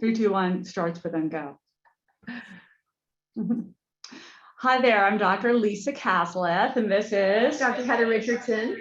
3, 2, 1, starts with and go. Hi there, I'm Dr. Lisa Cassileth, and this is Dr. Heather Richardson.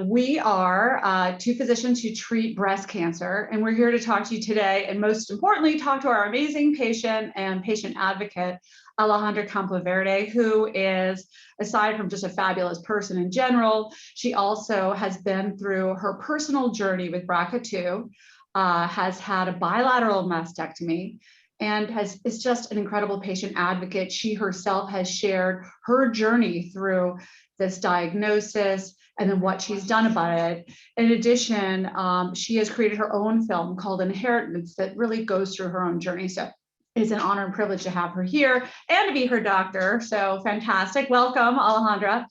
We are two physicians who treat breast cancer, and we're here to talk to you today, and most importantly, talk to our amazing patient and patient advocate, Alejandra Campoverdi, who is, aside from just a fabulous person in general, she also has been through her personal journey with BRCA2, has had a bilateral mastectomy, and is just an incredible patient advocate. She herself has shared her journey through this diagnosis and then what she's done about it. In addition, she has created her own film called Inheritance that really goes through her own journey. So it's an honor and privilege to have her here and to be her doctor. So fantastic. Welcome, Alejandra.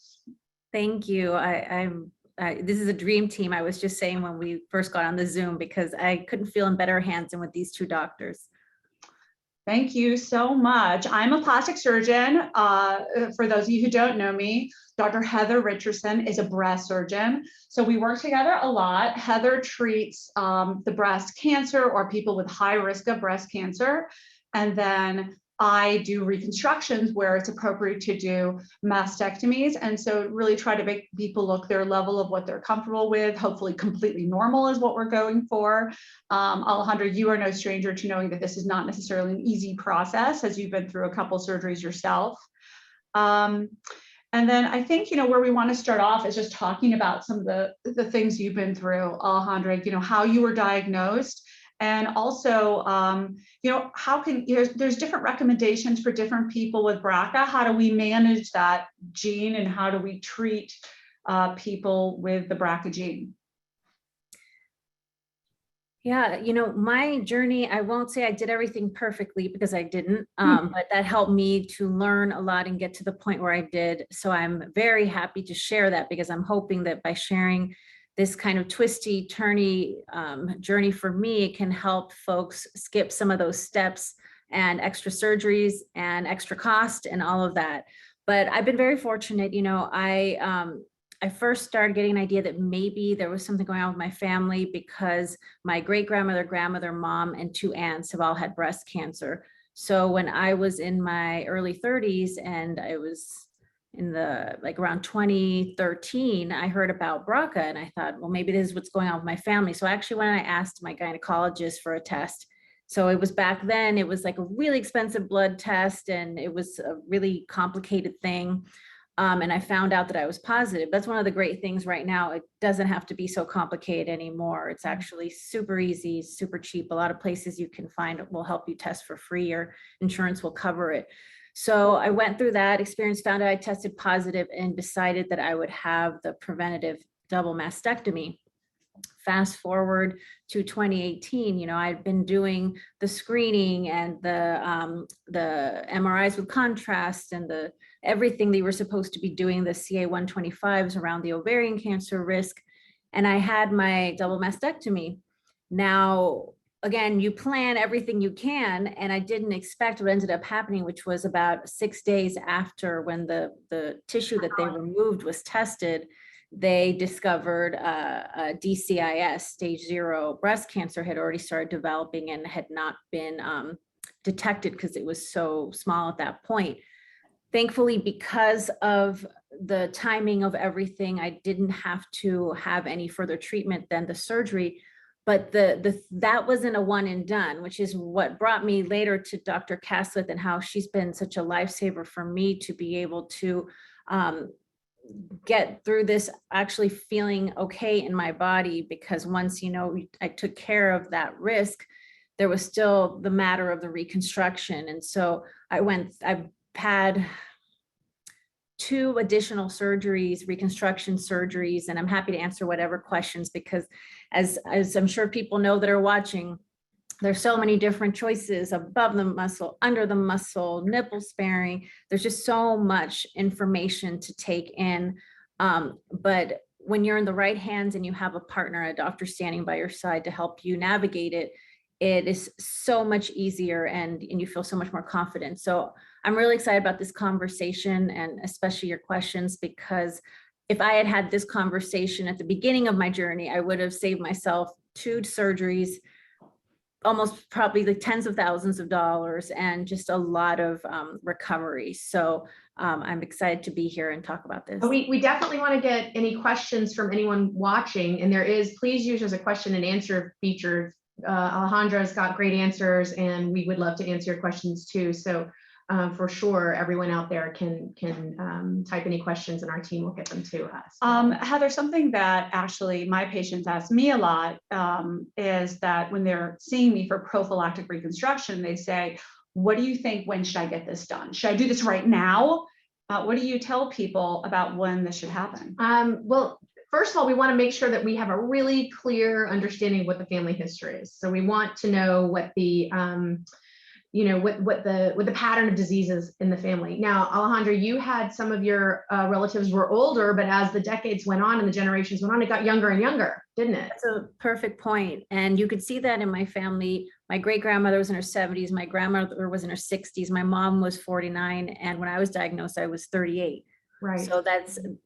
Thank you. This is a dream team. I was just saying when we first got on the Zoom, because I couldn't feel in better hands than with these two doctors. Thank you so much. I'm a plastic surgeon. For those of you who don't know me, Dr. Heather Richardson is a breast surgeon. So we work together a lot. Heather treats the breast cancer or people with high risk of breast cancer. And then I do reconstructions where it's appropriate to do mastectomies. And so really try to make people look their level of what they're comfortable with. Hopefully completely normal is what we're going for. Alejandra, you are no stranger to knowing that this is not necessarily an easy process, as you've been through a couple surgeries yourself. And then I think, where we want to start off is just talking about some of the things you've been through, Alejandra, how you were diagnosed. And also, how can, there's different recommendations for different people with BRCA. How do we manage that gene and how do we treat people with the BRCA gene? Yeah, my journey, I won't say I did everything perfectly because I didn't, but that helped me to learn a lot and get to the point where I did. So I'm very happy to share that because I'm hoping that by sharing this kind of twisty, turny journey for me, it can help folks skip some of those steps and extra surgeries and extra cost and all of that. But I've been very fortunate. I first started getting an idea that maybe there was something going on with my family because my great-grandmother, grandmother, mom, and 2 aunts have all had breast cancer. So when I was in my early 30s and I was in the around 2013, I heard about BRCA and I thought, well, maybe this is what's going on with my family. So actually when I asked my gynecologist for a test, so it was back then, it was like a really expensive blood test and it was a really complicated thing. And I found out that I was positive. That's one of the great things right now. It doesn't have to be so complicated anymore. It's actually super easy, super cheap. A lot of places you can find will help you test for free or insurance will cover it. So I went through that experience, found out I tested positive and decided that I would have the preventative double mastectomy. Fast forward to 2018, I'd been doing the screening and the MRIs with contrast and everything they were supposed to be doing, the CA-125s around the ovarian cancer risk. And I had my double mastectomy. Now, again, you plan everything you can, and I didn't expect what ended up happening, which was about 6 days after when the tissue that they removed was tested, they discovered a DCIS, stage 0 breast cancer had already started developing and had not been detected because it was so small at that point. Thankfully, because of the timing of everything, I didn't have to have any further treatment than the surgery. But that wasn't a one and done, which is what brought me later to Dr. Cassileth and how she's been such a lifesaver for me to be able to get through this actually feeling okay in my body, because once, I took care of that risk, there was still the matter of the reconstruction. And so I've had 2 additional surgeries, reconstruction surgeries, and I'm happy to answer whatever questions because as I'm sure people know that are watching, there's so many different choices above the muscle, under the muscle, nipple sparing. There's just so much information to take in. But when you're in the right hands and you have a partner, a doctor standing by your side to help you navigate it, it is so much easier and you feel so much more confident. So I'm really excited about this conversation and especially your questions, because if I had had this conversation at the beginning of my journey, I would have saved myself 2 surgeries, almost probably like tens of thousands of dollars and just a lot of recovery. So I'm excited to be here and talk about this. We definitely want to get any questions from anyone watching, and please use as a question and answer feature. Alejandra's got great answers, and we would love to answer your questions too. So for sure, everyone out there can type any questions and our team will get them to us. Heather, something that actually my patients ask me a lot is that when they're seeing me for prophylactic reconstruction, they say, what do you think, when should I get this done? Should I do this right now? What do you tell people about when this should happen? Well, first of all, we want to make sure that we have a really clear understanding of what the family history is. So we want to know what the what the pattern of disease is in the family. Now, Alejandra, you had some of your relatives were older, but as the decades went on and the generations went on, it got younger and younger, didn't it? That's a perfect point. And you could see that in my family. My great-grandmother was in her 70s. My grandmother was in her 60s. My mom was 49. And when I was diagnosed, I was 38. Right. So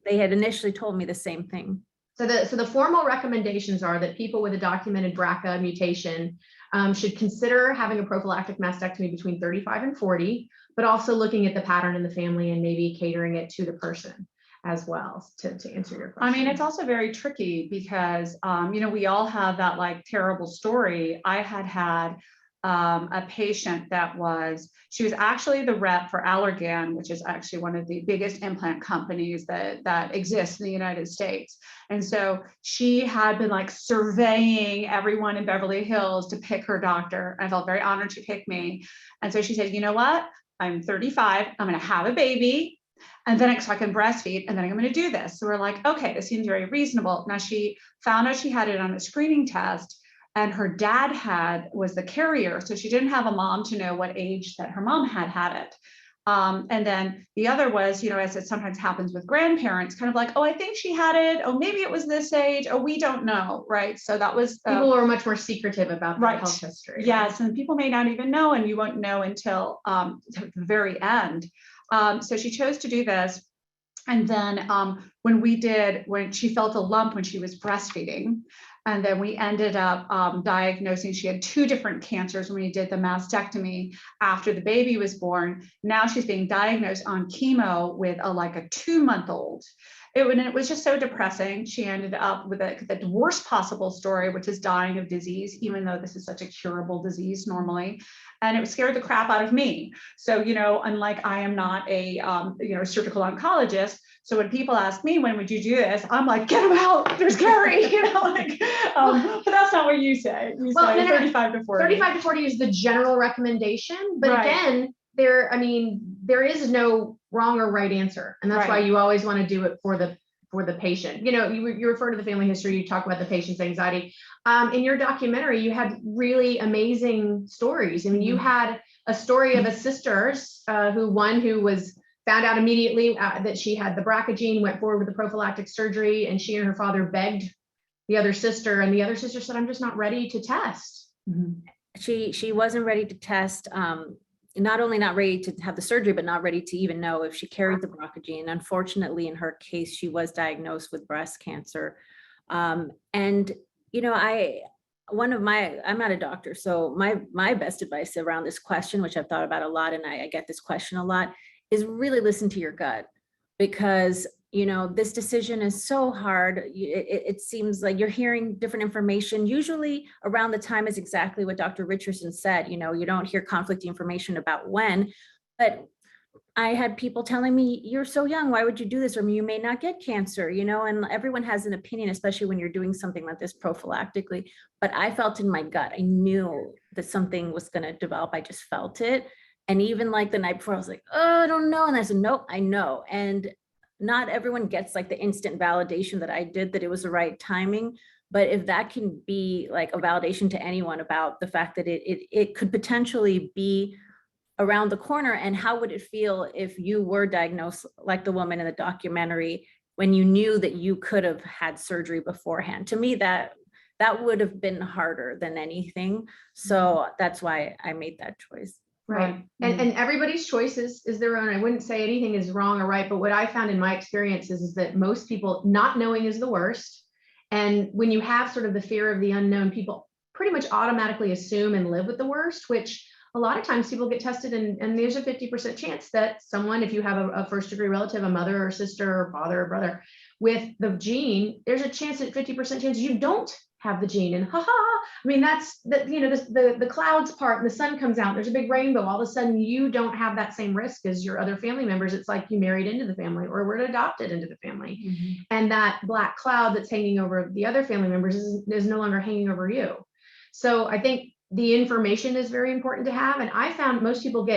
they had initially told me the same thing. So the formal recommendations are that people with a documented BRCA mutation should consider having a prophylactic mastectomy between 35 and 40, but also looking at the pattern in the family and maybe catering it to the person as well to answer your question. I mean, it's also very tricky because, we all have that like terrible story. I had a patient she was actually the rep for Allergan, which is actually one of the biggest implant companies that exists in the United States. And so she had been like surveying everyone in Beverly Hills to pick her doctor. I felt very honored to pick me. And so she said, you know what? I'm 35, I'm gonna have a baby, and then so I can breastfeed, and then I'm going to do this. So we're like, okay, this seems very reasonable. Now she found out she had it on a screening test, and her dad was the carrier. So she didn't have a mom to know what age that her mom had it. And then the other was, as it sometimes happens with grandparents, kind of like, oh, I think she had it. Oh, maybe it was this age. Oh, we don't know. Right. So that was people are much more secretive about their health history. Yes. And people may not even know, and you won't know until the very end. So she chose to do this. And then when she felt a lump when she was breastfeeding, and then we ended up diagnosing, she had 2 different cancers when we did the mastectomy after the baby was born. Now she's being diagnosed on chemo with a 2-month-old. It was just so depressing. She ended up with the worst possible story, which is dying of disease, even though this is such a curable disease normally. And it scared the crap out of me. So, unlike I am not a surgical oncologist. So when people ask me, when would you do this? I'm like, get them out, there's Gary, but that's not what you say. You say 35 to 40. 35 to 40 is the general recommendation. But again, there is no wrong or right answer. And that's why you always want to do it for the patient. You refer to the family history, you talk about the patient's anxiety. In your documentary, you had really amazing stories. I mean, you had a story of a sister who was found out immediately that she had the BRCA gene, went forward with the prophylactic surgery, and she and her father begged the other sister, and the other sister said, I'm just not ready to test. Mm-hmm. She wasn't ready to test. Not only not ready to have the surgery, but not ready to even know if she carried the BRCA gene. Unfortunately, in her case, she was diagnosed with breast cancer. I'm not a doctor, so my best advice around this question, which I've thought about a lot, and I get this question a lot, is really listen to your gut, because this decision is so hard. It seems like you're hearing different information. Usually around the time is exactly what Dr. Richardson said. You don't hear conflicting information about when, but I had people telling me, you're so young, why would you do this? Or you may not get cancer, and everyone has an opinion, especially when you're doing something like this prophylactically. But I felt in my gut, I knew that something was going to develop. I just felt it. And even like the night before, I was like, oh, I don't know. And I said, nope, I know. And not everyone gets like the instant validation that I did, that it was the right timing. But if that can be like a validation to anyone about the fact that it could potentially be around the corner, and how would it feel if you were diagnosed like the woman in the documentary, when you knew that you could have had surgery beforehand? To me, that would have been harder than anything. So that's why I made that choice. Right. And everybody's choice is their own. I wouldn't say anything is wrong or right, but what I found in my experience is that most people, not knowing is the worst. And when you have sort of the fear of the unknown, people pretty much automatically assume and live with the worst, which a lot of times people get tested and there's a 50% chance that someone, if you have a first degree relative, a mother or sister or father or brother with the gene, there's a chance at 50% chance you don't have the gene. And I mean, that's the clouds part and the sun comes out, there's a big rainbow. All of a sudden you don't have that same risk as your other family members. It's like you married into the family or were adopted into the family. Mm-hmm. And that black cloud that's hanging over the other family members is no longer hanging over you. So I think the information is very important to have. And I found most people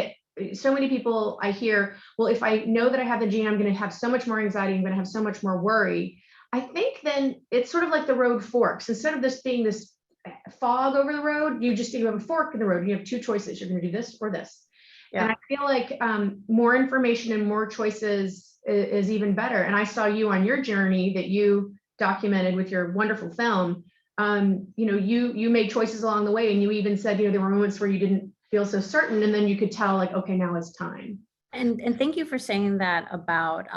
so many people I hear, well, if I know that I have the gene, I'm going to have so much more anxiety. I'm going to have so much more worry. I think then it's sort of like the road forks. Instead of this being this fog over the road, you have a fork in the road. You have two choices. You're going to do this or this. Yeah. And I feel like more information and more choices is even better. And I saw you on your journey that you documented with your wonderful film. You made choices along the way, and you even said, there were moments where you didn't feel so certain, and then you could tell like, okay, now it's time. And thank you for saying that about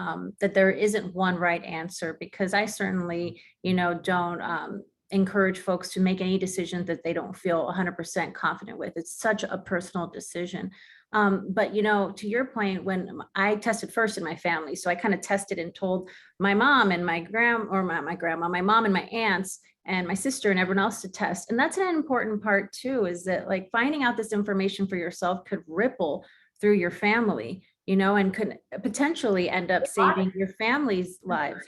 that there isn't one right answer, because I certainly, don't encourage folks to make any decision that they don't feel 100% confident with. It's such a personal decision. But, to your point, when I tested first in my family, so I kind of tested and told my mom and my mom and my aunts and my sister and everyone else to test. And that's an important part too, is that like finding out this information for yourself could ripple through your family, and could potentially end up saving your family's lives.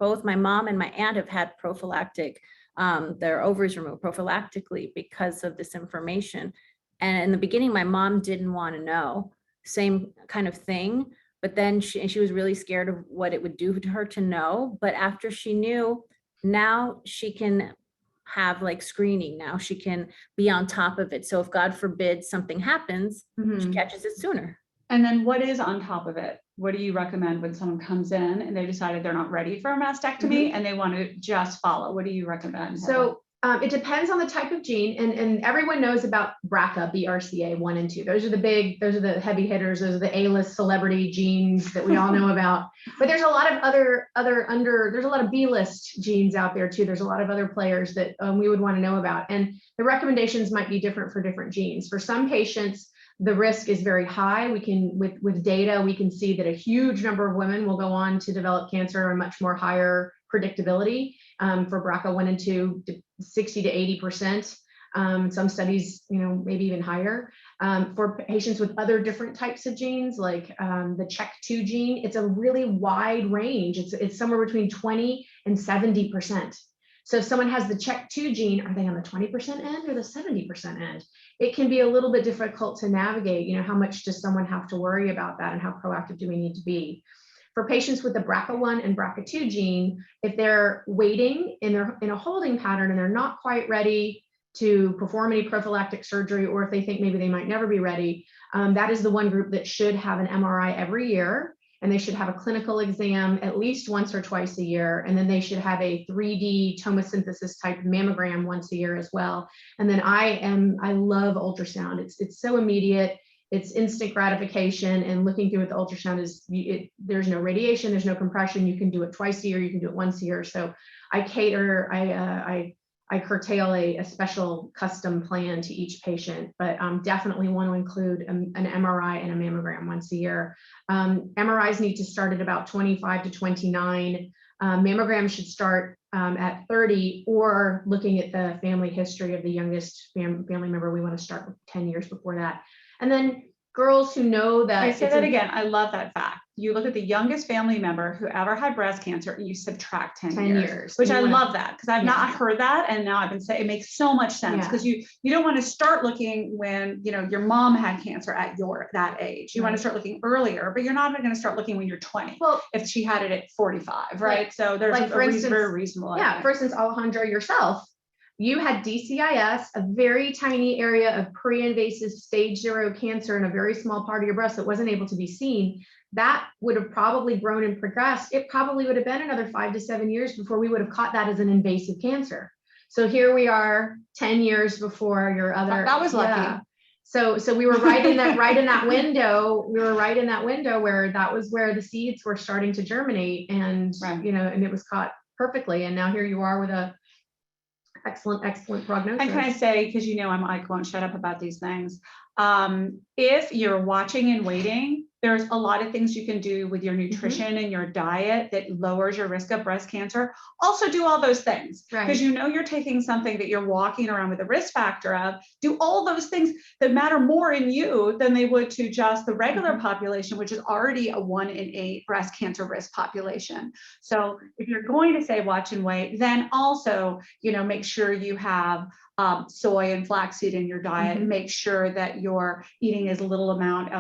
Both my mom and my aunt have had prophylactic, their ovaries removed prophylactically because of this information. And in the beginning, my mom didn't want to know, same kind of thing. But then she was really scared of what it would do to her to know. But after she knew, now she can have like screening. Now she can be on top of it. So if God forbid something happens, she catches it sooner. And then what is on top of it? What do you recommend when someone comes in and they decided they're not ready for a mastectomy and they want to just follow? What do you recommend? So it depends on the type of gene, and everyone knows about BRCA, BRCA 1 and 2. Those are the heavy hitters. Those are the A-list celebrity genes that we all know about. But there's a lot of there's a lot of B-list genes out there too. There's a lot of other players that we would want to know about. And the recommendations might be different for different genes. For some patients, the risk is very high. We can, with data, we can see that a huge number of women will go on to develop cancer and much more higher predictability. For BRCA 1 and 2, 60 to 80%. Some studies, maybe even higher. For patients with other different types of genes, like the CHEK2 gene, it's a really wide range. It's somewhere between 20 and 70%. So if someone has the CHEK2 gene, are they on the 20% end or the 70% end? It can be a little bit difficult to navigate. How much does someone have to worry about that, and how proactive do we need to be? For patients with the BRCA1 and BRCA2 gene, if they're waiting in a holding pattern and they're not quite ready to perform any prophylactic surgery, or if they think maybe they might never be ready, that is the one group that should have an MRI every year, and they should have a clinical exam at least once or twice a year, and then they should have a 3D tomosynthesis type mammogram once a year as well. And then I love ultrasound. It's so immediate. It's instant gratification, and looking through with the ultrasound there's no radiation, there's no compression. You can do it twice a year, you can do it once a year. So I curtail a special custom plan to each patient, but definitely want to include an MRI and a mammogram once a year. MRIs need to start at about 25 to 29. Mammograms should start at 30, or looking at the family history of the youngest family member, we want to start with 10 years before that. And then girls who know that. I say that again. I love that fact. You look at the youngest family member who ever had breast cancer and you subtract 10 years, which I love that, because I've not heard that. And now I've been saying it makes so much sense, because you don't want to start looking when, your mom had cancer at that age. You want to start looking earlier, but you're not going to start looking when you're 20. Well, if she had it at 45, right? So there's very reasonable. Yeah. For instance, Alejandra, yourself, you had DCIS, a very tiny area of pre-invasive stage 0 cancer in a very small part of your breast that wasn't able to be seen. That would have probably grown and progressed. It probably would have been another 5 to 7 years before we would have caught that as an invasive cancer. So here we are 10 years before your other. That was lucky. So we were right in that window. We were right in that window where that was where the seeds were starting to germinate, and and it was caught perfectly. And now here you are with a Excellent prognosis. And can I say, because I won't shut up about these things. If you're watching and waiting, there's a lot of things you can do with your nutrition and your diet that lowers your risk of breast cancer. Also do all those things, because you're taking something that you're walking around with a risk factor of. Do all those things that matter more in you than they would to just the regular population, which is already a 1 in 8 breast cancer risk population. So if you're going to say watch and wait, then also, make sure you have soy and flaxseed in your diet. Make sure that you're eating as little amount,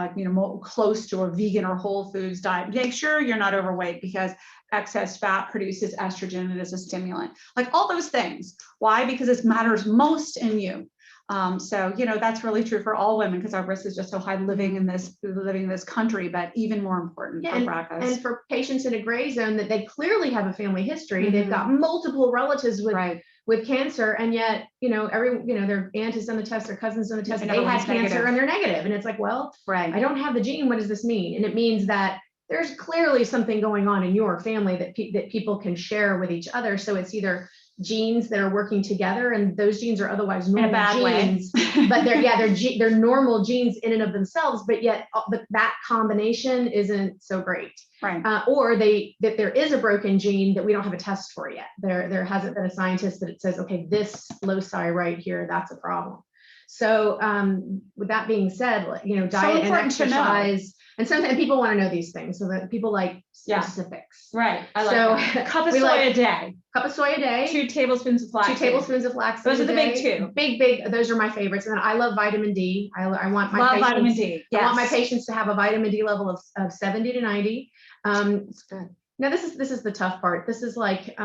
close to a vegan or whole foods diet. Make sure you're not overweight, because excess fat produces estrogen and is a stimulant. Like all those things. Why? Because it matters most in you. So, that's really true for all women, because our risk is just so high living in this country, but even more important for BRCAs. And for patients in a gray zone that they clearly have a family history, they've got multiple relatives with cancer, and yet, their aunt has done the test, their cousin's done the test, and they had cancer and they're negative. And it's like, well, I don't have the gene. What does this mean? And it means that there's clearly something going on in your family that people can share with each other. So it's either genes that are working together, and those genes are otherwise normal genes, but they're normal genes in and of themselves, but yet that combination isn't so great. Or that there is a broken gene that we don't have a test for yet. There hasn't been a scientist that it says, okay, this loci right here, that's a problem. So with that being said, diet and exercise, and sometimes people want to know these things, so that people like specifics. I like that. Cup of soy a day. Cup of soy a day. 2 tablespoons of flaxseed. 2 tablespoons of flaxseed. Those are the big 2. Big. Those are my favorites. And then I love vitamin D. I want my patients, vitamin D. Yes. I want my patients to have a vitamin D level of 70 to 90. That's good. Now this is the tough part. This is like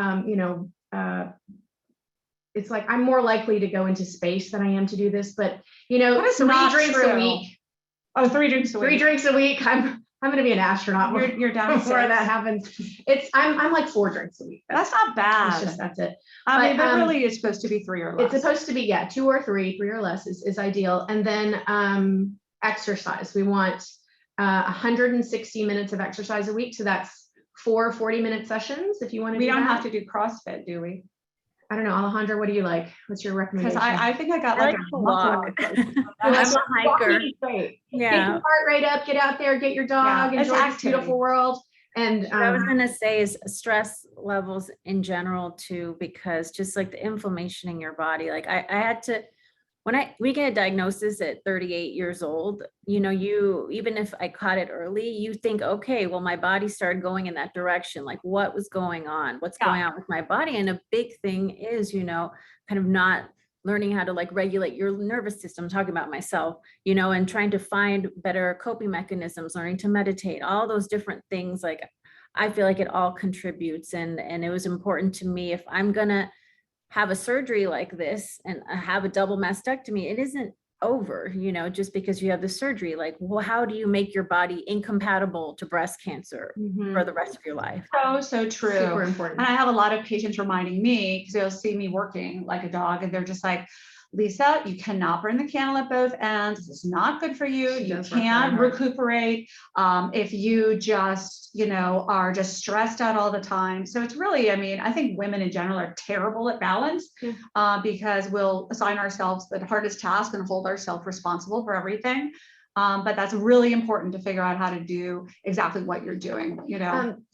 it's like I'm more likely to go into space than I am to do this, but 3 drinks a week. Oh, 3 drinks a week. 3 drinks a week. I'm going to be an astronaut. You're down before that happens. I'm like 4 drinks a week. That's not bad. That's it. But really is supposed to be 3 or less. It's supposed to be 2 or 3 or less is ideal. And then exercise. We want 160 minutes of exercise a week. So that's 4 40-minute sessions. If you want to, we don't have to do CrossFit, do we? I don't know, Alejandra, what do you like? What's your recommendation? Because I think I got like a walk. I'm a hiker. Great. Get your heart rate up, get out there, get your dog, enjoy this beautiful world. And what I was going to say is stress levels in general too, because just like the inflammation in your body, like I had to, we get a diagnosis at 38 years old, even if I caught it early, you think, okay, well, my body started going in that direction. Like what was going on? What's going on with my body? And a big thing is, kind of not learning how to like regulate your nervous system, talking about myself, and trying to find better coping mechanisms, learning to meditate, all those different things. Like, I feel like it all contributes. And it was important to me, if I'm going to have a surgery like this and have a double mastectomy, it isn't over, just because you have the surgery. Like, well, how do you make your body incompatible to breast cancer for the rest of your life? So true. Super important. And I have a lot of patients reminding me, because they'll see me working like a dog, and they're just like, Lisa, you cannot burn the candle at both ends. This is not good for you. You can't recuperate if you just, are just stressed out all the time. So it's really, I think women in general are terrible at balance because we'll assign ourselves the hardest task and hold ourselves responsible for everything. But that's really important to figure out how to do exactly what you're doing,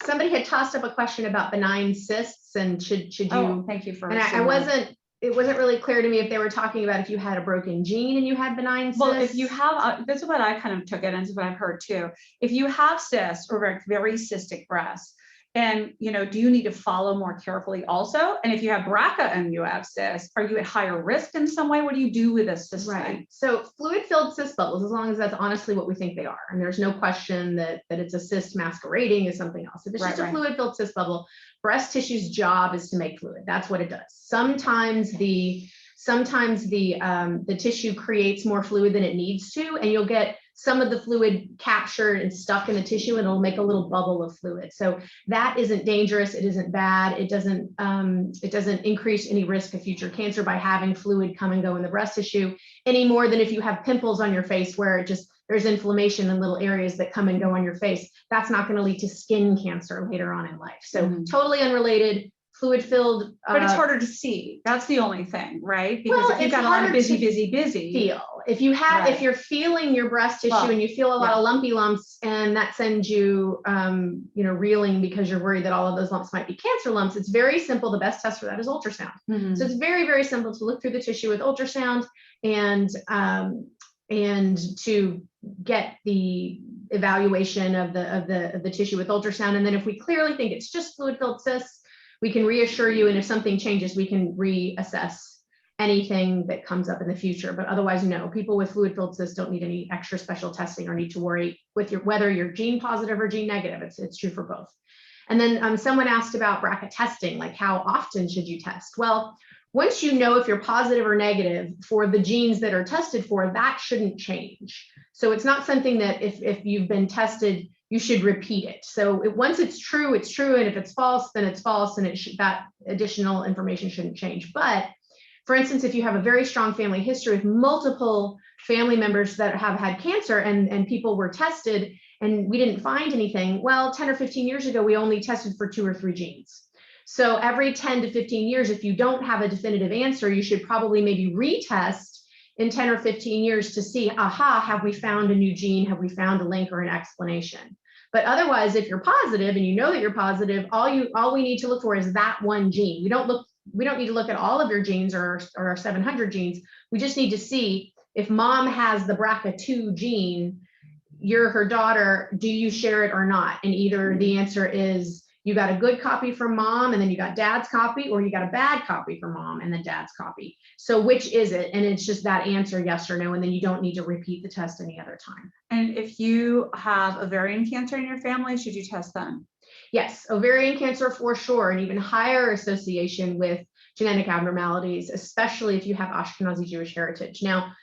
Somebody had tossed up a question about benign cysts, and should you? Oh, thank you for. And it wasn't really clear to me if they were talking about if you had a broken gene and you had benign cysts. Well, if you have, this is what I kind of took it, and this is what I've heard too. If you have cysts or very cystic breasts, and do you need to follow more carefully also? And if you have BRCA and you have cysts, are you at higher risk in some way? What do you do with a cyst? Right. So fluid-filled cyst bubbles, as long as that's honestly what we think they are, and there's no question that it's a cyst masquerading as something else. If it's just a fluid-filled cyst bubble, breast tissue's job is to make fluid. That's what it does. Sometimes the tissue creates more fluid than it needs to, and you'll get some of the fluid captured and stuck in the tissue, and it'll make a little bubble of fluid. So that isn't dangerous. It isn't bad. It doesn't increase any risk of future cancer by having fluid come and go in the breast tissue any more than if you have pimples on your face where there's inflammation in little areas that come and go on your face. That's not going to lead to skin cancer later on in life. So totally unrelated. fluid-filled. But it's harder to see. That's the only thing, right? Because Well, if you've it's got a lot of harder busy, to busy. feel. If you have, Right. if you're feeling your breast tissue Well, and you feel a lot of lumpy lumps, and that sends you, you know, reeling because you're worried that all of those lumps might be cancer lumps, it's very simple. The best test for that is ultrasound. Mhm. So it's very, very simple to look through the tissue with ultrasound and to get the evaluation of the tissue with ultrasound. And then if we clearly think it's just fluid-filled cysts, we can reassure you. And if something changes, we can reassess anything that comes up in the future. But otherwise, no, people with fluid-filled cysts don't need any extra special testing or need to worry with whether you're gene positive or gene negative. It's true for both. And then someone asked about BRCA testing, like how often should you test? Well, once you know if you're positive or negative for the genes that are tested for, that shouldn't change. So it's not something that if you've been tested, you should repeat it. So once it's true, it's true. And if it's false, then it's false. And that additional information shouldn't change. But for instance, if you have a very strong family history with multiple family members that have had cancer and people were tested and we didn't find anything, well, 10 or 15 years ago, we only tested for 2 or 3 genes. So every 10 to 15 years, if you don't have a definitive answer, you should probably maybe retest in 10 or 15 years to see, aha, have we found a new gene? Have we found a link or an explanation? But otherwise, if you're positive and you know that you're positive, all we need to look for is that one gene. We don't need to look at all of your genes or 700 genes. We just need to see if mom has the BRCA2 gene, you're her daughter, do you share it or not? And either the answer is you got a good copy from mom and then you got dad's copy, or you got a bad copy from mom and then dad's copy. So which is it? And it's just that answer, yes or no, and then you don't need to repeat the test any other time. And if you have ovarian cancer in your family, should you test them? Yes, ovarian cancer for sure, and even higher association with genetic abnormalities, especially if you have Ashkenazi Jewish heritage. Now,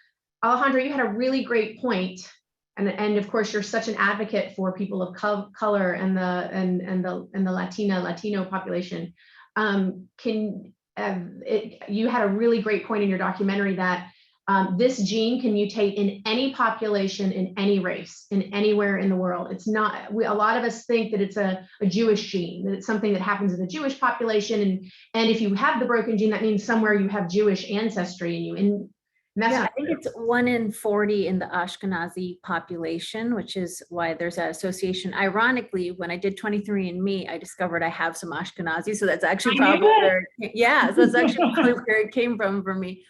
Alejandra, you had a really great point, and of course, you're such an advocate for people of color and the Latino population. You had a really great point in your documentary that this gene can mutate in any population, in any race, in anywhere in the world. It's not, a lot of us think that it's a Jewish gene, that it's something that happens in the Jewish population. And if you have the broken gene, that means somewhere you have Jewish ancestry in you. And that's I think it's 1 in 40 in the Ashkenazi population, which is why there's that association. Ironically, when I did 23andMe, I discovered I have some Ashkenazi. So that's actually probably where, so that's actually probably where it came from for me.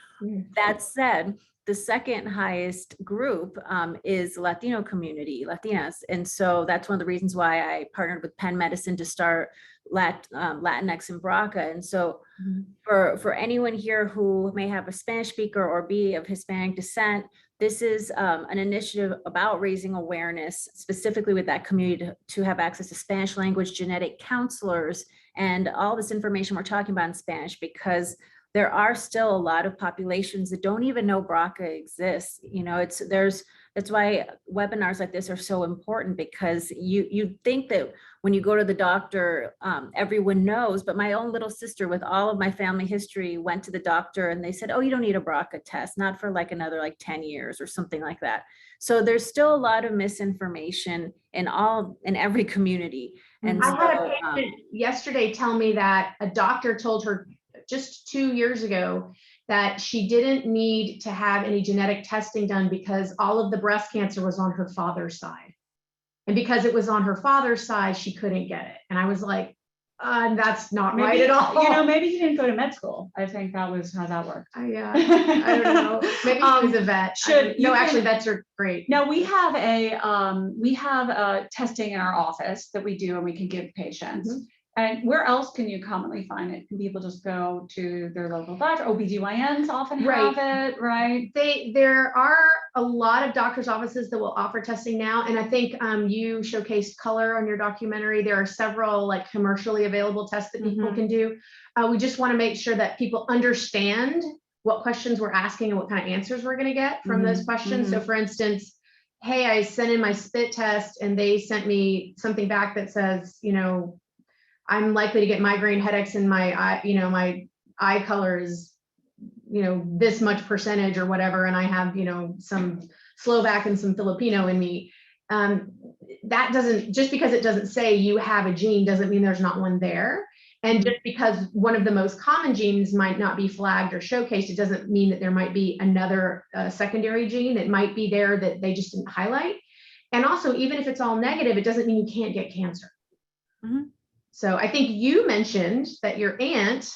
That said, the second highest group is Latino community, Latinas. And so that's one of the reasons why I partnered with Penn Medicine to start LATINX BRCA. And so for anyone here who may have a Spanish speaker or be of Hispanic descent, this is an initiative about raising awareness, specifically with that community, to have access to Spanish language genetic counselors and all this information we're talking about in Spanish, because there are still a lot of populations that don't even know BRCA exists. You know, that's why webinars like this are so important, because you think that when you go to the doctor, everyone knows, but my own little sister with all of my family history went to the doctor and they said, oh, you don't need a BRCA test, not for like another 10 years or something like that. So there's still a lot of misinformation in every community. And I had a patient yesterday tell me that a doctor told her just 2 years ago that she didn't need to have any genetic testing done because all of the breast cancer was on her father's side. And because it was on her father's side, she couldn't get it. And I was like, that's not right at all. You know, maybe he didn't go to med school. I think that was how that worked. I don't know. Maybe he was a vet. Actually, vets are great. No, we have a testing in our office that we do and we can give patients. Mm-hmm. And where else can you commonly find it? Can people just go to their local doctor? OBGYNs often have it, right? There are a lot of doctors' offices that will offer testing now. And I think you showcased color on your documentary. There are several commercially available tests that people can do. We just want to make sure that people understand what questions we're asking and what kind of answers we're going to get from those questions. So for instance, hey, I sent in my spit test and they sent me something back that says, I'm likely to get migraine headaches and my eye, my eye color is, this much percentage or whatever. And I have, some Slovak and some Filipino in me. That doesn't, just because it doesn't say you have a gene doesn't mean there's not one there. And just because one of the most common genes might not be flagged or showcased, it doesn't mean that there might be another secondary gene that might be there that they just didn't highlight. And also, even if it's all negative, it doesn't mean you can't get cancer. So I think you mentioned that your aunt.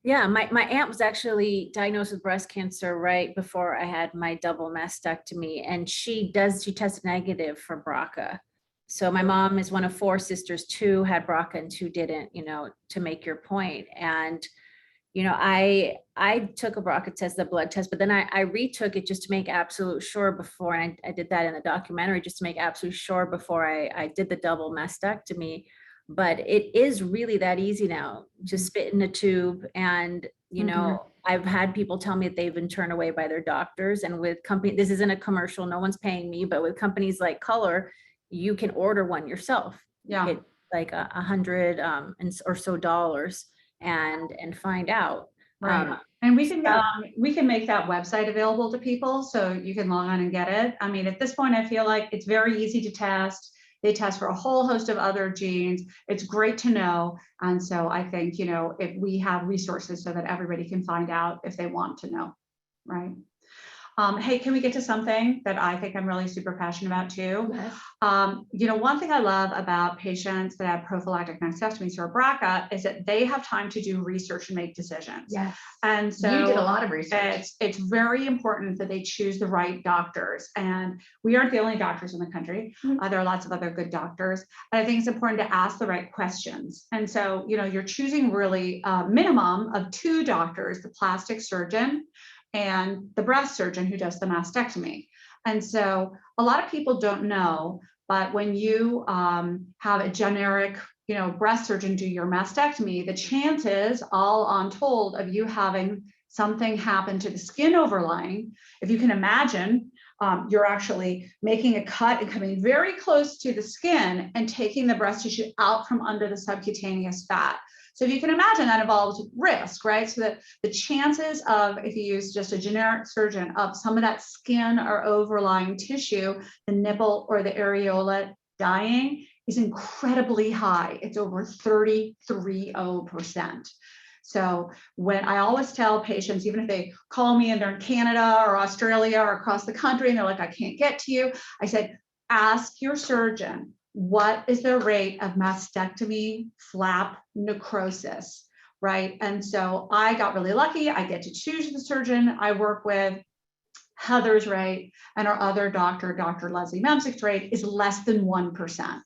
Yeah, my aunt was actually diagnosed with breast cancer right before I had my double mastectomy, and she tested negative for BRCA. So my mom is one of 4 sisters, 2 had BRCA and 2 didn't, to make your point. And, I took a BRCA test, the blood test, but then I retook it just to make absolute sure before, and I did that in the documentary, just to make absolute sure before I did the double mastectomy. But it is really that easy now to spit in a tube. And, I've had people tell me that they've been turned away by their doctors. And with this isn't a commercial, no one's paying me, but with companies like Color, you can order one yourself. Yeah. It's like $100 or so and find out. Right. And we can make that website available to people so you can log on and get it. I mean, at this point, I feel like it's very easy to test. They test for a whole host of other genes. It's great to know. And so I think, if we have resources so that everybody can find out if they want to know, right? Hey, can we get to something that I think I'm really super passionate about too? Yes. One thing I love about patients that have prophylactic mastectomies or BRCA is that they have time to do research and make decisions. Yes. And so you did a lot of research. It's very important that they choose the right doctors. And we aren't the only doctors in the country. There are lots of other good doctors. And I think it's important to ask the right questions. And so, you're choosing really a minimum of 2 doctors, the plastic surgeon and the breast surgeon who does the mastectomy. And so a lot of people don't know, but when you have a generic, breast surgeon do your mastectomy, the chances, all untold, of you having something happen to the skin overlying, if you can imagine, you're actually making a cut and coming very close to the skin and taking the breast tissue out from under the subcutaneous fat. So if you can imagine, that involves risk, right? So that the chances of, if you use just a generic surgeon, of some of that skin or overlying tissue, the nipple or the areola, dying is incredibly high. It's over 33%. So when I always tell patients, even if they call me and they're in Canada or Australia or across the country and they're like, I can't get to you, I said, ask your surgeon, what is the rate of mastectomy flap necrosis, right? And so I got really lucky. I get to choose the surgeon I work with. Heather's rate and our other doctor, Dr. Leslie Memsick's rate, is less than 1%.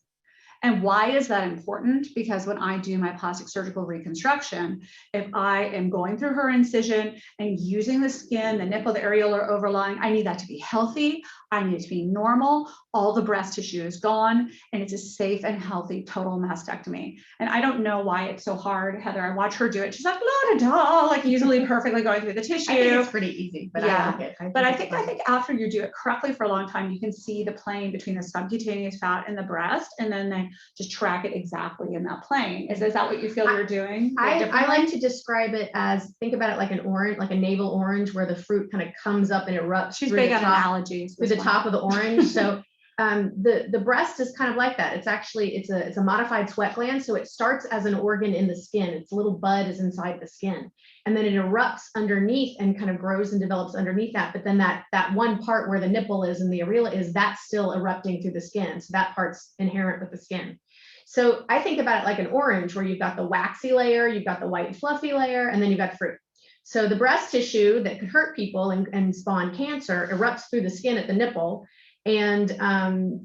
And why is that important? Because when I do my plastic surgical reconstruction, if I am going through her incision and using the skin, the nipple, the areola overlying, I need that to be healthy. I need it to be normal. All the breast tissue is gone, and it's a safe and healthy total mastectomy. And I don't know why it's so hard, Heather. I watch her do it. She's like, la da da, like easily perfectly going through the tissue. I think it's pretty easy, but yeah. I like it. But I think after you do it correctly for a long time, you can see the plane between the subcutaneous fat and the breast, and then they just track it exactly in that plane. Is that what you feel you're doing? I like to describe it as, think about it like an orange, like a navel orange, where the fruit kind of comes up and erupts. She's big on analogies. Through the top of the orange. So the breast is kind of like that. It's actually, it's a modified sweat gland. So it starts as an organ in the skin. Its little bud is inside the skin, and then it erupts underneath and kind of grows and develops underneath that. But then that one part where the nipple is and the areola is, that's still erupting through the skin. So that part's inherent with the skin. So I think about it like an orange, where you've got the waxy layer, you've got the white and fluffy layer, and then you've got the fruit. So the breast tissue that could hurt people and spawn cancer erupts through the skin at the nipple. And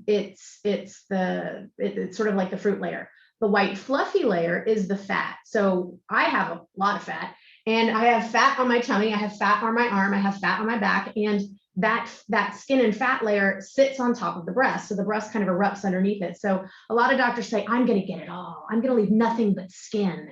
it's sort of like the fruit layer. The white fluffy layer is the fat. So I have a lot of fat, and I have fat on my tummy, I have fat on my arm, I have fat on my back, and that skin and fat layer sits on top of the breast. So the breast kind of erupts underneath it. So a lot of doctors say, I'm going to get it all. I'm going to leave nothing but skin.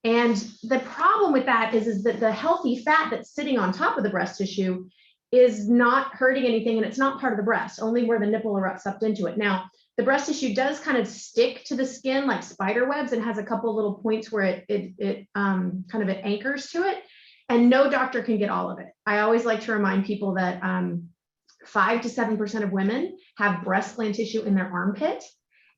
And the problem with that is that the healthy fat that's sitting on top of the breast tissue is not hurting anything, and it's not part of the breast, only where the nipple erupts up into it. Now, the breast tissue does kind of stick to the skin like spider webs, and has a couple of little points where it anchors to it, and no doctor can get all of it. I always like to remind people that 5 to 7% of women have breast gland tissue in their armpit,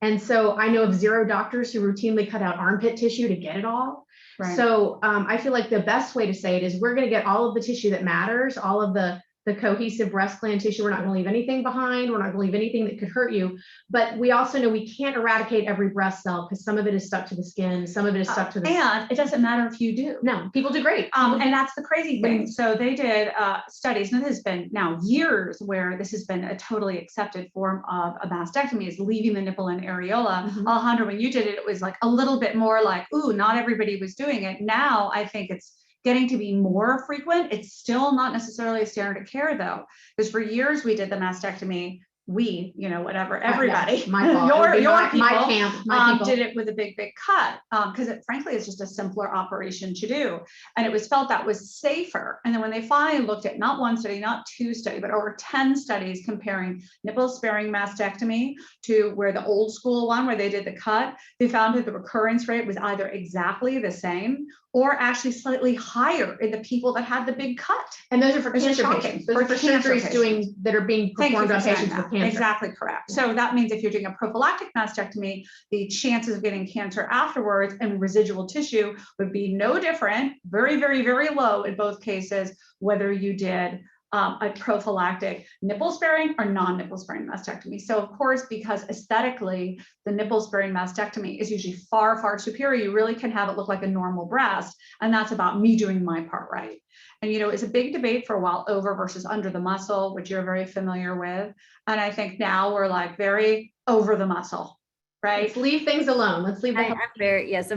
And so I know of 0 doctors who routinely cut out armpit tissue to get it all. Right. So I feel like the best way to say it is we're going to get all of the tissue that matters, all of the cohesive breast gland tissue. We're not going to leave anything behind. We're not going to leave anything that could hurt you. But we also know we can't eradicate every breast cell because some of it is stuck to the skin, some of it is stuck to the. And it doesn't matter if you do. No, people do great. And that's the crazy thing. So they did studies, and this has been now years where this has been a totally accepted form of a mastectomy, is leaving the nipple and areola. Alejandra, when you did it, it was like a little bit more like, ooh, not everybody was doing it. Now I think it's getting to be more frequent. It's still not necessarily a standard of care though, because for years we did the mastectomy. We, whatever, everybody, Yes, my fault. your people, my camp, my people. did it with a big cut, because it frankly is just a simpler operation to do, and it was felt that was safer. And then when they finally looked at not 1 study, not 2 studies, but over 10 studies comparing nipple sparing mastectomy to where the old school one where they did the cut, they found that the recurrence rate was either exactly the same or actually slightly higher in the people that had the big cut. And those are for Which is cancer shocking. patients. Those For are for cancer surgeries patients. that are being Thank you performed for on saying patients that. with cancer. Exactly correct. So that means if you're doing a prophylactic mastectomy, the chances of getting cancer afterwards and residual tissue would be no different, very, very, very low in both cases, whether you did a prophylactic nipple sparing or non-nipple sparing mastectomy. So of course, because aesthetically, the nipple sparing mastectomy is usually far, far superior, you really can have it look like a normal breast. And that's about me doing my part right. And, it's a big debate for a while, over versus under the muscle, which you're very familiar with. And I think now we're like very over the muscle. Right. Let's leave things alone. Let's leave. I'm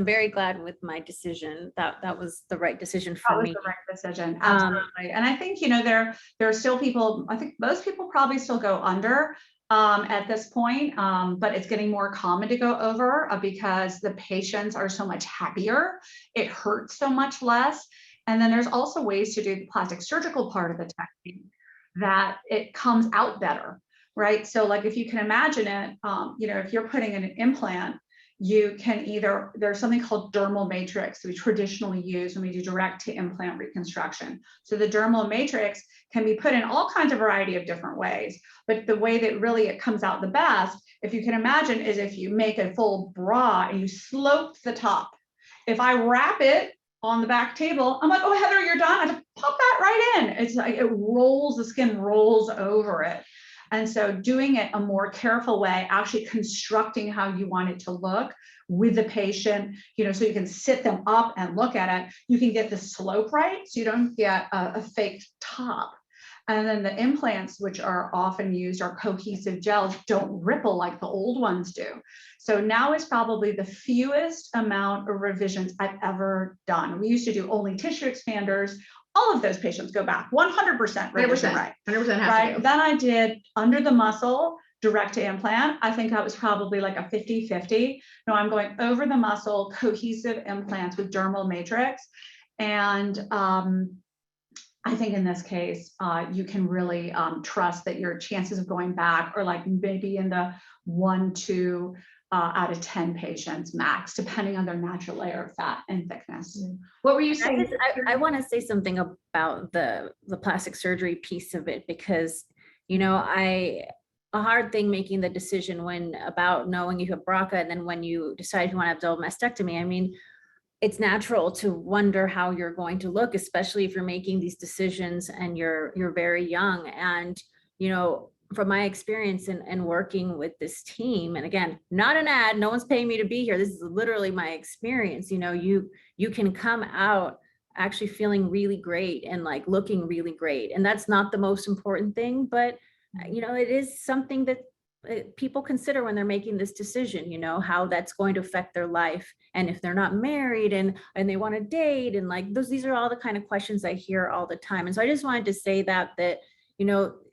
very glad with my decision. That was the right decision for me. That was the right decision. Absolutely. And I think, there are still people, I think most people probably still go under at this point, but it's getting more common to go over because the patients are so much happier. It hurts so much less. And then there's also ways to do the plastic surgical part of the technique that it comes out better. Right. So like if you can imagine it, if you're putting in an implant, you can there's something called dermal matrix we traditionally use when we do direct to implant reconstruction. So the dermal matrix can be put in all kinds of variety of different ways, but the way that really it comes out the best, if you can imagine, is if you make a full bra and you slope the top. If I wrap it on the back table, I'm like, oh, Heather, you're done. I just pop that right in. It's like it rolls, the skin rolls over it. And so doing it a more careful way, actually constructing how you want it to look with the patient, so you can sit them up and look at it. You can get the slope right, so you don't get a fake top. And then the implants, which are often used, are cohesive gels, don't ripple like the old ones do. So now is probably the fewest amount of revisions I've ever done. We used to do only tissue expanders. All of those patients go back 100% revision right. 100% right. Then I did under the muscle direct to implant. I think that was probably like a 50-50. No, I'm going over the muscle cohesive implants with dermal matrix. And I think in this case, you can really trust that your chances of going back are like maybe in the 1-2 out of 10 patients max, depending on their natural layer of fat and thickness. What were you saying? I want to say something about the plastic surgery piece of it, because, a hard thing making the decision about knowing you have BRCA, and then when you decide you want to have double mastectomy, I mean, it's natural to wonder how you're going to look, especially if you're making these decisions and you're very young. And, from my experience in working with this team, and again, not an ad, no one's paying me to be here. This is literally my experience. You can come out actually feeling really great and like looking really great. And that's not the most important thing, but it is something that people consider when they're making this decision, how that's going to affect their life. And if they're not married and they want to date, and like these are all the kind of questions I hear all the time. And so I just wanted to say that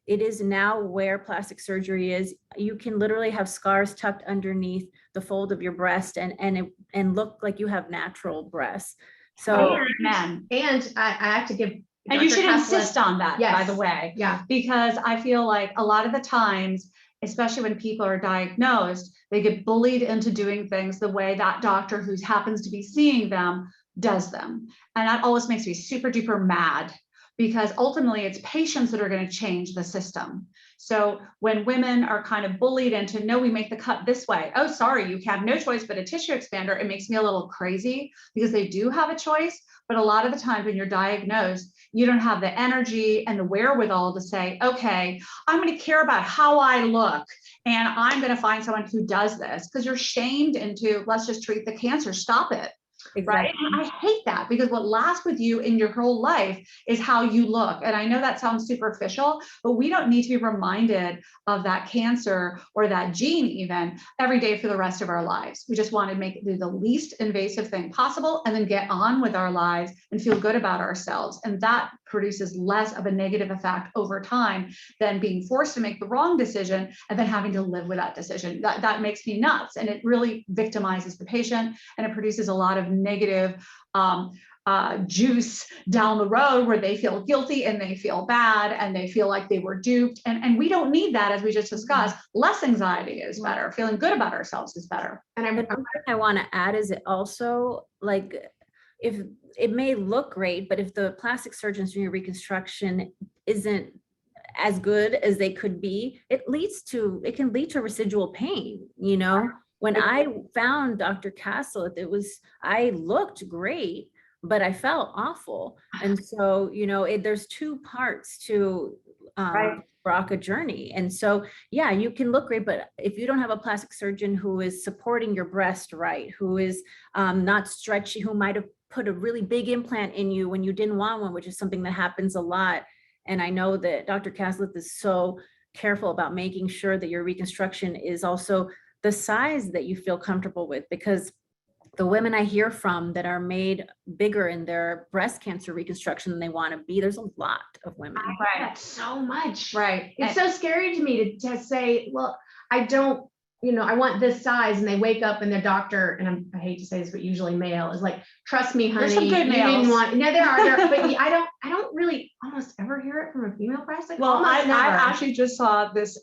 it is now where plastic surgery is. You can literally have scars tucked underneath the fold of your breast and look like you have natural breasts. So, and I have to give. And you should insist on that, yes. By the way. Yeah. Because I feel like a lot of the times, especially when people are diagnosed, they get bullied into doing things the way that doctor who happens to be seeing them does them. And that always makes me super duper mad, because ultimately it's patients that are going to change the system. So when women are kind of bullied into, no, we make the cut this way. Oh, sorry, you have no choice but a tissue expander. It makes me a little crazy because they do have a choice. But a lot of the time when you're diagnosed, you don't have the energy and the wherewithal to say, okay, I'm going to care about how I look and I'm going to find someone who does this, because you're shamed into, let's just treat the cancer, stop it. Exactly. Right. And I hate that, because what lasts with you in your whole life is how you look. And I know that sounds superficial, but we don't need to be reminded of that cancer or that gene even every day for the rest of our lives. We just want to make it do the least invasive thing possible and then get on with our lives and feel good about ourselves. And that produces less of a negative effect over time than being forced to make the wrong decision and then having to live with that decision. That makes me nuts. And it really victimizes the patient, and it produces a lot of negative juice down the road where they feel guilty and they feel bad and they feel like they were duped. And we don't need that, as we just discussed. Less anxiety is better. Feeling good about ourselves is better. And I want to add is, it also, like, if it may look great, but if the plastic surgeons doing reconstruction isn't as good as they could be, it can lead to residual pain, you know? When I found Dr. Cassileth, I looked great, but I felt awful. And so, you know, there's two parts to BRCA journey. And so, yeah, you can look great, but if you don't have a plastic surgeon who is supporting your breast right, who is not stretchy, who might have put a really big implant in you when you didn't want one, which is something that happens a lot. And I know that Dr. Cassileth is so careful about making sure that your reconstruction is also the size that you feel comfortable with, because the women I hear from that are made bigger in their breast cancer reconstruction than they want to be, there's a lot of women. I get that so much. Right. It's so scary to me to say, well, I don't, you know, I want this size, and they wake up and their doctor, and I hate to say this, but usually male, is like, trust me, honey, there's some good you males. didn't want, no, there are, but I don't really almost ever hear it from a female breast. Like, well, I actually just saw this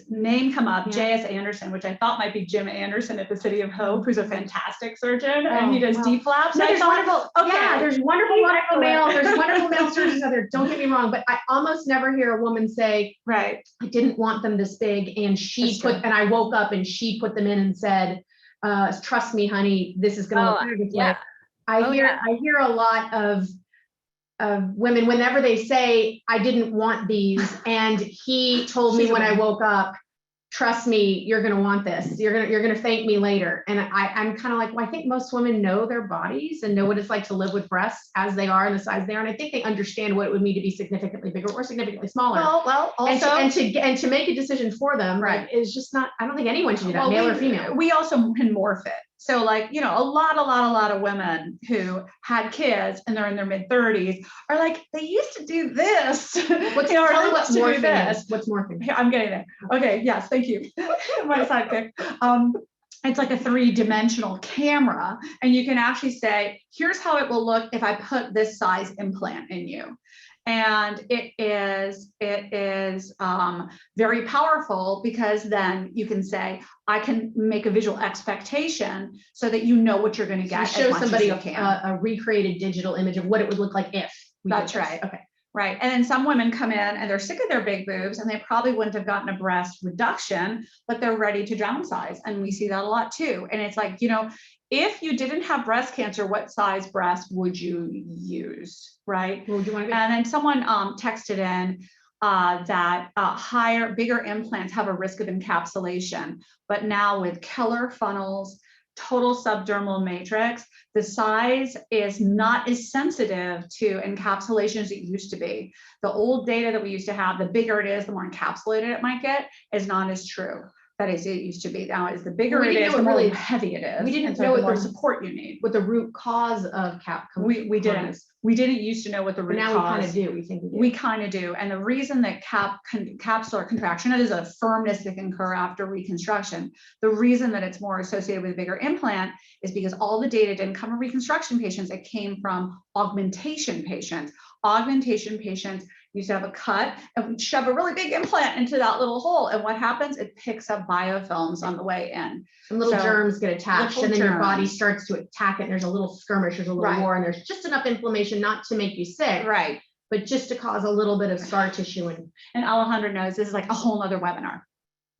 name come up, J.S. Anderson, which I thought might be Jim Anderson at the City of Hope, who's a fantastic surgeon, and he does deep flaps. No, there's wonderful, there's wonderful male surgeons out there. Don't get me wrong, but I almost never hear a woman say, I didn't want them this big, and I woke up and she put them in and said, trust me, honey, this is going to look good. Yeah. I hear a lot of women, whenever they say, I didn't want these, and he told me when I woke up, trust me, you're going to want this. You're going to thank me later. And I'm kind of like, well, I think most women know their bodies and know what it's like to live with breasts as they are and the size they are. And I think they understand what it would mean to be significantly bigger or significantly smaller. Well, also, and to make a decision for them, like, is just not, I don't think anyone should do that, male or female. We also can morph it. So, like, you know, a lot of women who had kids and they're in their mid 30s are like, they used to do this. What's morphing? Here, I'm getting there. Okay. Yes. Thank you. My sidekick. It's like a 3-dimensional camera, and you can actually say, here's how it will look if I put this size implant in you. And it is very powerful, because then you can say, I can make a visual expectation so that you know what you're going to get. So show somebody a recreated digital image of what it would look like if. That's right. Okay. Right. And then some women come in and they're sick of their big boobs, and they probably wouldn't have gotten a breast reduction, but they're ready to downsize. And we see that a lot too. And it's like, you know, if you didn't have breast cancer, what size breast would you use? Right. What would you want to and then someone texted in that bigger implants have a risk of encapsulation, but now with Keller funnels, total subdermal matrix, the size is not as sensitive to encapsulation as it used to be. The old data that we used to have, the bigger it is, the more encapsulated it might get, is not as true. That is, it used to be. Now, as the bigger it is, the more heavy it is. We didn't know the more support you need. What the root cause of we didn't. We didn't used to know what the root cause. Now we kind of do. We think we do. We kind of do. And the reason that capsular contraction, that is a firmness that can occur after reconstruction. The reason that it's more associated with a bigger implant is because all the data didn't come from reconstruction patients. It came from augmentation patients. Augmentation patients used to have a cut and shove a really big implant into that little hole. And what happens? It picks up biofilms on the way in. And little germs get attached, and then your body starts to attack it. And there's a little skirmish, there's a little war, and there's just enough inflammation not to make you sick. Right. but just to cause a little bit of scar tissue. And Alejandra knows this is like a whole nother webinar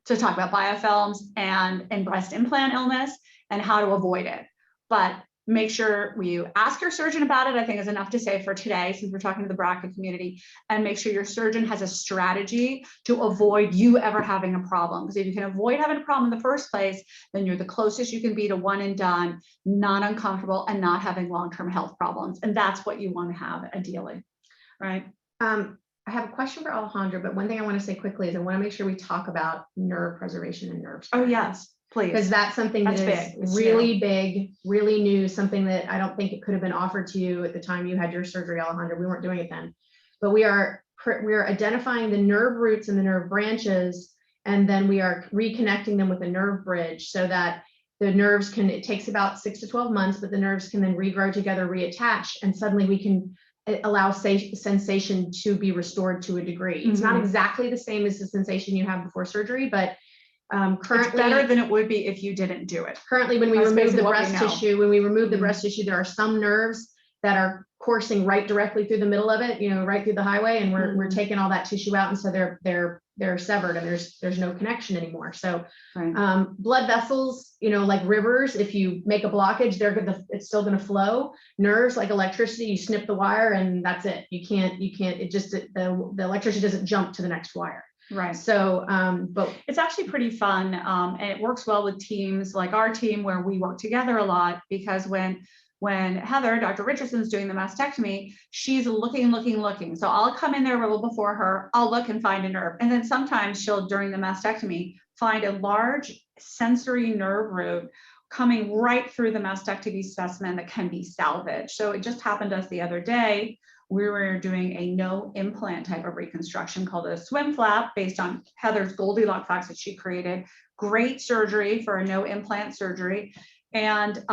to talk about biofilms and breast implant illness and how to avoid it. But make sure you ask your surgeon about it, I think is enough to say for today, since we're talking to the BRCA community, and make sure your surgeon has a strategy to avoid you ever having a problem. Because if you can avoid having a problem in the first place, then you're the closest you can be to one and done, not uncomfortable, and not having long-term health problems. And that's what you want to have ideally, right? I have a question for Alejandra, but one thing I want to say quickly is I want to make sure we talk about nerve preservation and nerve sparing. Oh, yes. Because Please. that's something that is really big, really new, something that I don't think it could have been offered to you at the time you had your surgery, Alejandra. We weren't doing it then. But we are identifying the nerve roots and the nerve branches, and then we are reconnecting them with a nerve bridge so that the nerves can, it takes about 6 to 12 months, but the nerves can then regrow together, reattach, and suddenly we can allow sensation to be restored to a degree. It's not exactly the same as the sensation you have before surgery, but currently, it's better than it would be if you didn't do it. Currently, when we remove the breast tissue, there are some nerves that are coursing right directly through the middle of it, right through the highway, and we're taking all that tissue out, and so they're severed, and there's no connection anymore. So, blood vessels, like rivers, if you make a blockage, it's still going to flow. Nerves, like electricity, you snip the wire, and that's it. You can't. The electricity doesn't jump to the next wire. Right. So, but it's actually pretty fun. And it works well with teams like our team where we work together a lot, because when Heather, Dr. Richardson's doing the mastectomy, she's looking. So I'll come in there a little before her, I'll look and find a nerve. And then sometimes she'll, during the mastectomy, find a large sensory nerve root coming right through the mastectomy specimen that can be salvaged. So it just happened to us the other day. We were doing a no implant type of reconstruction called a swim flap based on Heather's Goldilocks facts that she created. Great surgery for a no implant surgery. And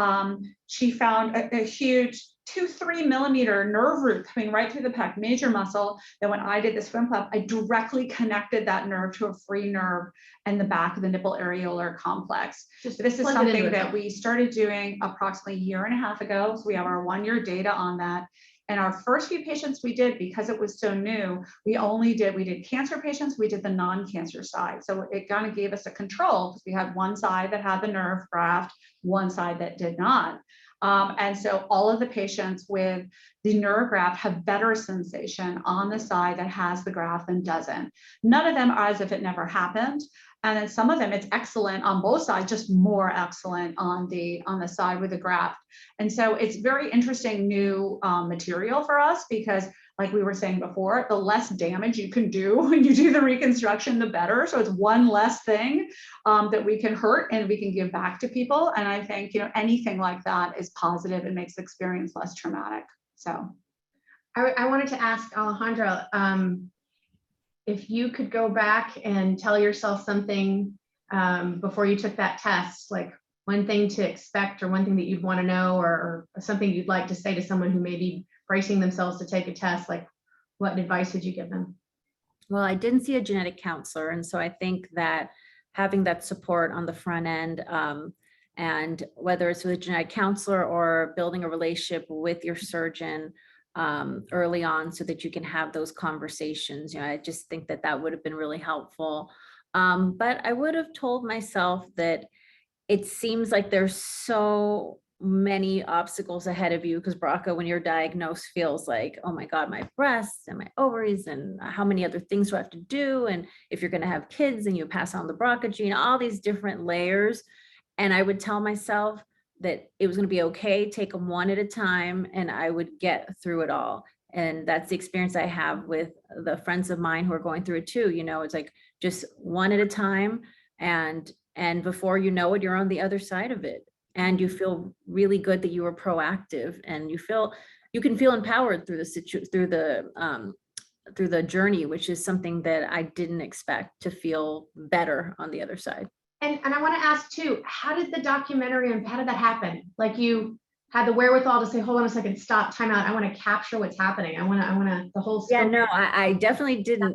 she found a huge 2-3 millimeter nerve root coming right through the pec major muscle, that when I did the swim flap, I directly connected that nerve to a free nerve in the back of the nipple areolar complex. This is something that we started doing approximately a year and a half ago. So we have our 1-year data on that. And our first few patients we did, because it was so new, we did cancer patients, we did the non-cancer side. So it kind of gave us a control, because we had one side that had the nerve graft, one side that did not. And so all of the patients with the nerve graft have better sensation on the side that has the graft than doesn't. None of them are as if it never happened. And then some of them, it's excellent on both sides, just more excellent on the side with the graft. And so it's very interesting new material for us, because like we were saying before, the less damage you can do when you do the reconstruction, the better. So it's one less thing that we can hurt and we can give back to people. And I think, anything like that is positive and makes the experience less traumatic. So I wanted to ask Alejandra, if you could go back and tell yourself something before you took that test, like one thing to expect or one thing that you'd want to know, or something you'd like to say to someone who may be bracing themselves to take a test, like what advice would you give them? Well, I didn't see a genetic counselor. And so I think that having that support on the front end, and whether it's with a genetic counselor or building a relationship with your surgeon early on, so that you can have those conversations. I just think that would have been really helpful. But I would have told myself that it seems like there's so many obstacles ahead of you, because BRCA, when you're diagnosed, feels like, oh my God, my breasts and my ovaries, and how many other things do I have to do? And if you're going to have kids and you pass on the BRCA gene, all these different layers. And I would tell myself that it was going to be okay, take them one at a time, and I would get through it all. And that's the experience I have with the friends of mine who are going through it too. it's like just one at a time, and before you know it, you're on the other side of it, and you feel really good that you were proactive, and you can feel empowered through the journey, which is something that I didn't expect, to feel better on the other side. And I want to ask too, how did the documentary, and how did that happen? Like, you had the wherewithal to say, hold on a second, stop, time out. I want to capture what's happening. I want to, the whole scope. Yeah, no, I definitely didn't.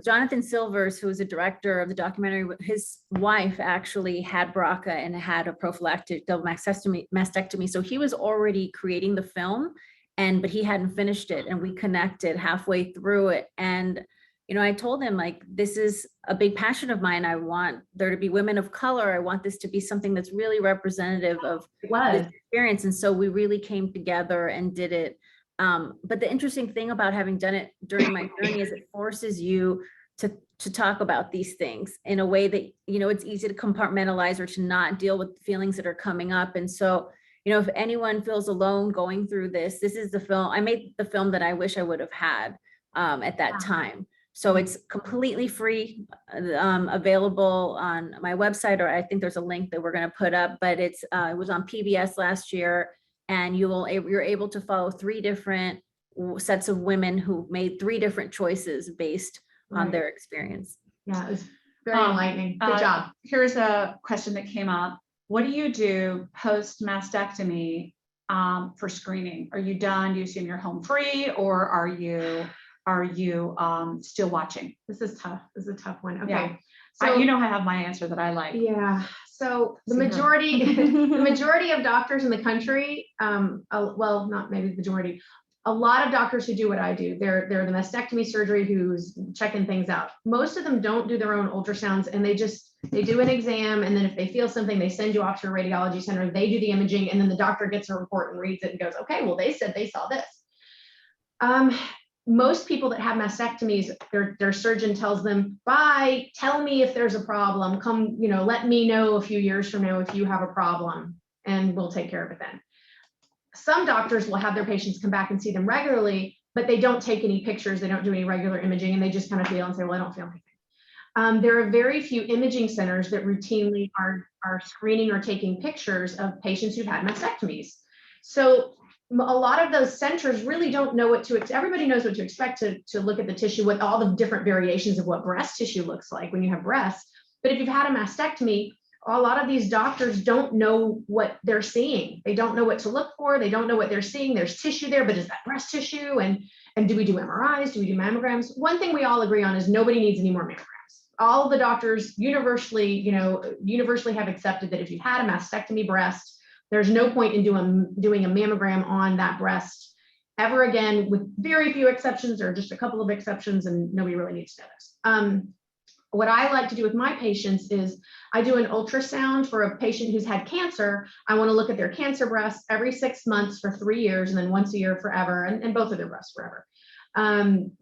Jonathan Silvers, who was a director of the documentary, his wife actually had BRCA and had a prophylactic double mastectomy. So he was already creating the film. but he hadn't finished it, and we connected halfway through it. And, you know, I told him, like, this is a big passion of mine. I want there to be women of color. I want this to be something that's really representative of this experience. And so we really came together and did it. But the interesting thing about having done it during my journey is it forces you to talk about these things in a way that, you know, it's easy to compartmentalize or to not deal with the feelings that are coming up. And so, you know, if anyone feels alone going through this, this is the film. I made the film that I wish I would have had at that time. So it's completely free, available on my website, or I think there's a link that we're going to put up, but it was on PBS last year, and you're able to follow 3 different sets of women who made 3 different choices based on their experience. Yeah, it was very enlightening. Good job. Here's a question that came up. What do you do post mastectomy for screening? Are you done? Do you assume you're home free, or are you still watching? This is tough. This is a tough one. Okay. Yeah. So you know, I have my answer that I like. Yeah. So the majority of doctors in the country, well, not maybe the majority, a lot of doctors who do what I do, they're the mastectomy surgery who's checking things out. Most of them don't do their own ultrasounds, and they do an exam, and then if they feel something, they send you off to a radiology center, they do the imaging, and then the doctor gets a report and reads it and goes, okay, well, they said they saw this. Most people that have mastectomies, their surgeon tells them, bye, tell me if there's a problem, come, you know, let me know a few years from now if you have a problem, and we'll take care of it then. Some doctors will have their patients come back and see them regularly, but they don't take any pictures, they don't do any regular imaging, and they just kind of feel and say, well, I don't feel anything. There are very few imaging centers that routinely are screening or taking pictures of patients who've had mastectomies. So a lot of those centers really don't know what to expect. Everybody knows what to expect to look at the tissue with all the different variations of what breast tissue looks like when you have breasts. But if you've had a mastectomy, a lot of these doctors don't know what they're seeing. They don't know what to look for. They don't know what they're seeing. There's tissue there, but is that breast tissue? And do we do MRIs? Do we do mammograms? One thing we all agree on is nobody needs any more mammograms. All the doctors universally have accepted that if you've had a mastectomy breast, there's no point in doing a mammogram on that breast ever again, with very few exceptions or just a couple of exceptions, and nobody really needs to know this. What I like to do with my patients is I do an ultrasound for a patient who's had cancer. I want to look at their cancer breasts every 6 months for 3 years, and then once a year forever, and both of their breasts forever.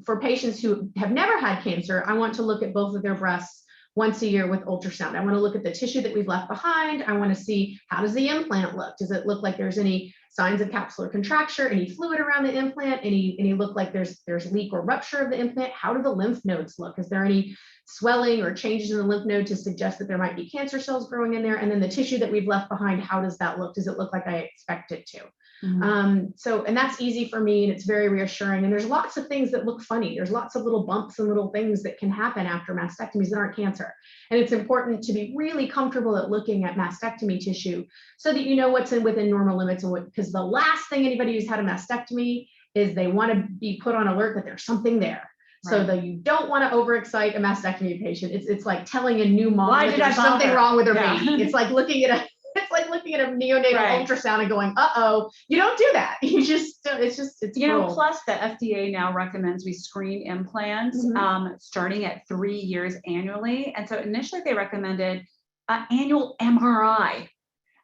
For patients who have never had cancer, I want to look at both of their breasts once a year with ultrasound. I want to look at the tissue that we've left behind. I want to see, how does the implant look? Does it look like there's any signs of capsular contracture, any fluid around the implant, any look like there's leak or rupture of the implant? How do the lymph nodes look? Is there any swelling or changes in the lymph node to suggest that there might be cancer cells growing in there? And then the tissue that we've left behind, how does that look? Does it look like I expect it to? Mm-hmm. And that's easy for me, and it's very reassuring. And there's lots of things that look funny. There's lots of little bumps and little things that can happen after mastectomies that aren't cancer. And it's important to be really comfortable at looking at mastectomy tissue so that you know what's within normal limits, and because the last thing anybody who's had a mastectomy is they want to be put on alert that there's something there. Right. So that you don't want to overexcite a mastectomy patient. It's like telling a new mom that there's something wrong with her baby. It's like looking at a neonatal ultrasound and going, uh-oh, you don't do that. It's you know, plus the FDA now recommends we screen implants starting at 3 years annually. And so initially they recommended annual MRI.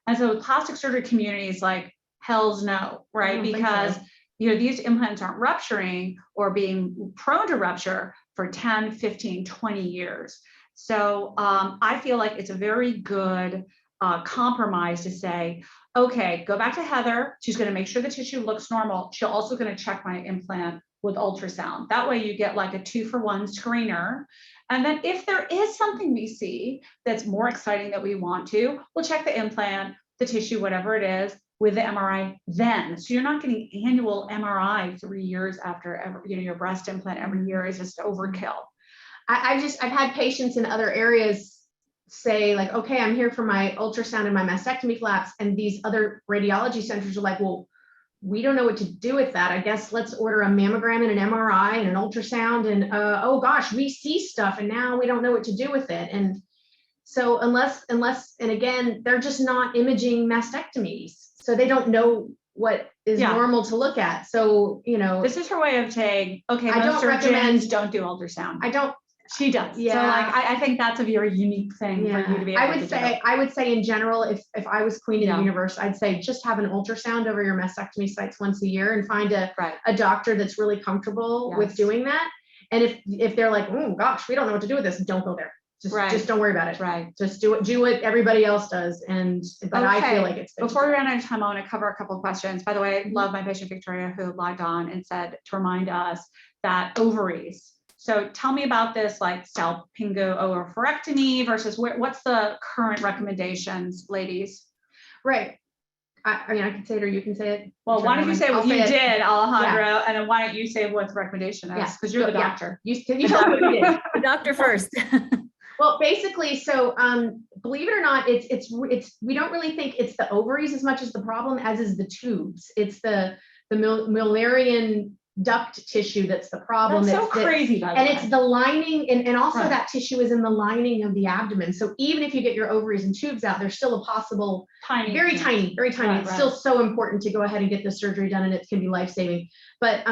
And so the plastic surgery community is like, hell's no, right? Because you know, these implants aren't rupturing or being prone to rupture for 10, 15, 20 years. So I feel like it's a very good compromise to say, okay, go back to Heather. She's going to make sure the tissue looks normal. She's also going to check my implant with ultrasound. That way you get like a 2-for-1 screener. And then if there is something we see that's more exciting that we want to, we'll check the implant, the tissue, whatever it is, with the MRI then. So you're not getting annual MRI 3 years after your breast implant every year is just overkill. I've had patients in other areas say like, okay, I'm here for my ultrasound and my mastectomy flaps, and these other radiology centers are like, well, we don't know what to do with that. I guess let's order a mammogram and an MRI and an ultrasound, and oh gosh, we see stuff and now we don't know what to do with it. And so unless, and again, they're just not imaging mastectomies. So they don't know what is Yeah. normal to look at. So, you know, This is her way of saying, okay, I most don't surgeons recommend- don't do ultrasound. I don't, She does. So Yeah. like, I think that's a very unique thing for you to be able to do. I would say in general, if I was queen of Yeah. the universe, I'd say just have an ultrasound over your mastectomy sites once a year and find a Right. doctor that's really comfortable with Yes. doing that. And if they're like, oh gosh, we don't know what to do with this, don't go there. Just don't worry about it. Right. Just do what everybody else does. But I feel like it's Before we run out of time, I want to cover a couple of questions. By the way, I Mhm. love my patient Victoria who logged on and said to remind us that ovaries. So tell me about this, like salpingo oophorectomy versus what's the current recommendations, ladies? Right. I mean, I can say it or you can say it. Well, why don't you say what you I'll say did, Alejandra, and then why don't you say what the recommendation is? Because you're the Yeah. doctor. Can you tell me what you did? The doctor first. Well, basically, so believe it or not, it's we don't really think it's the ovaries as much as the problem as is the tubes. It's the Mullerian duct tissue that's the problem. That's so crazy, by the way. And it's the lining, and also Right. that tissue is in the lining of the abdomen. So even if you get your ovaries and tubes out, there's still a possible very tiny. Right, It's still so important to go ahead and get the surgery done, and it can be life-saving. But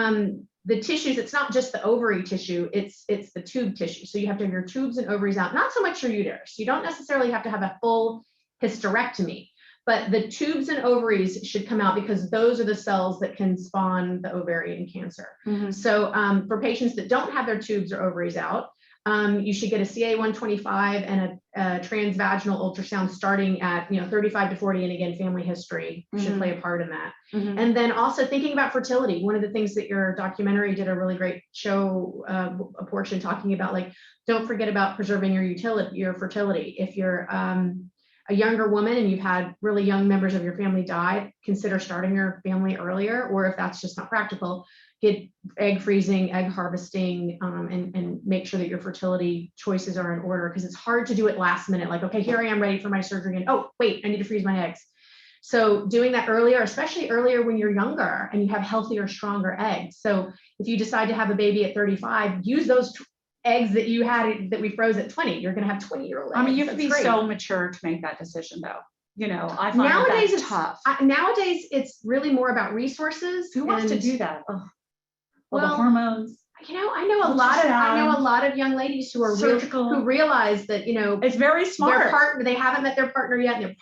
the tissues, it's not just the ovary tissue, it's the tube tissue. So you have to have your tubes and ovaries out, not so much your uterus. You don't necessarily have to have a full hysterectomy, but the tubes and ovaries should come out because those are the cells that can spawn the ovarian cancer. Mhm. So for patients that don't have their tubes or ovaries out, you should get a CA-125 and a transvaginal ultrasound starting at 35 to 40, and again, family history should play a part in that. Mhm. And then also thinking about fertility. One of the things that your documentary did a really great show, a portion talking about, like, don't forget about preserving your fertility. If you're a younger woman and you've had really young members of your family die, consider starting your family earlier, or if that's just not practical, get egg freezing, egg harvesting, and make sure that your fertility choices are in order, because it's hard to do it last minute. Like, okay, here I am ready for my surgery, and oh, wait, I need to freeze my eggs. So doing that earlier, especially earlier when you're younger and you have healthier, stronger eggs. So if you decide to have a baby at 35, use those eggs that you had that we froze at 20. You're going to have 20-year-old eggs. I mean, you have to be That's great. so mature to make that decision, though. I find Nowadays that's it's tough. Nowadays it's really more about resources. Who wants to and- do that? Oh. Well, the Well, hormones. I know a lot of young ladies who are Surgical. who realize that It's very their smart. partner, they haven't met their partner yet, and they're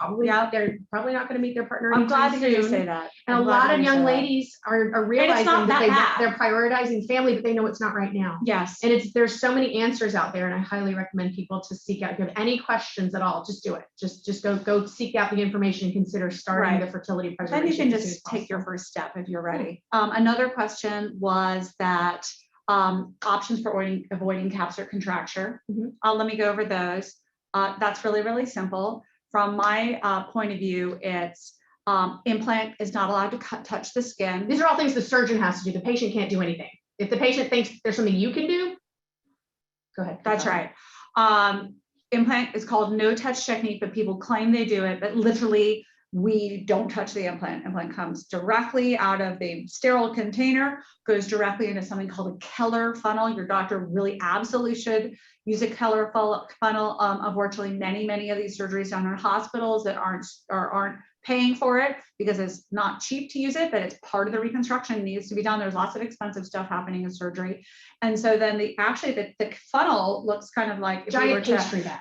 probably not going to meet their partner. I'm glad to anytime hear you soon. say that. And I'm a glad lot to of hear you young say that. ladies are realizing not that bad. they're prioritizing family, but they know it's not right now. Yes. And there's so many answers out there, and I highly recommend people to seek out. If you have any questions at all, just do it. Just go seek out the information and consider starting the fertility preservation. Then you can as soon just as take your possible. first step if you're ready. Another question was that options for avoiding capsular contracture. Let me go over those. That's really, really simple. From my point of view, it's implant is not allowed to touch the skin. These are all things the surgeon has to do. The patient can't do anything. If the patient thinks there's something you can do, go ahead. That's right. Implant is called no touch technique, but people claim they do it, but literally we don't touch the implant. Implant comes directly out of the sterile container, goes directly into something called a Keller funnel. Your doctor really absolutely should use a Keller funnel. Unfortunately, many of these surgeries done in hospitals that aren't paying for it because it's not cheap to use it, but it's part of the reconstruction, needs to be done. There's lots of expensive stuff happening in surgery. And so then the funnel looks kind of like if we were pastry bag.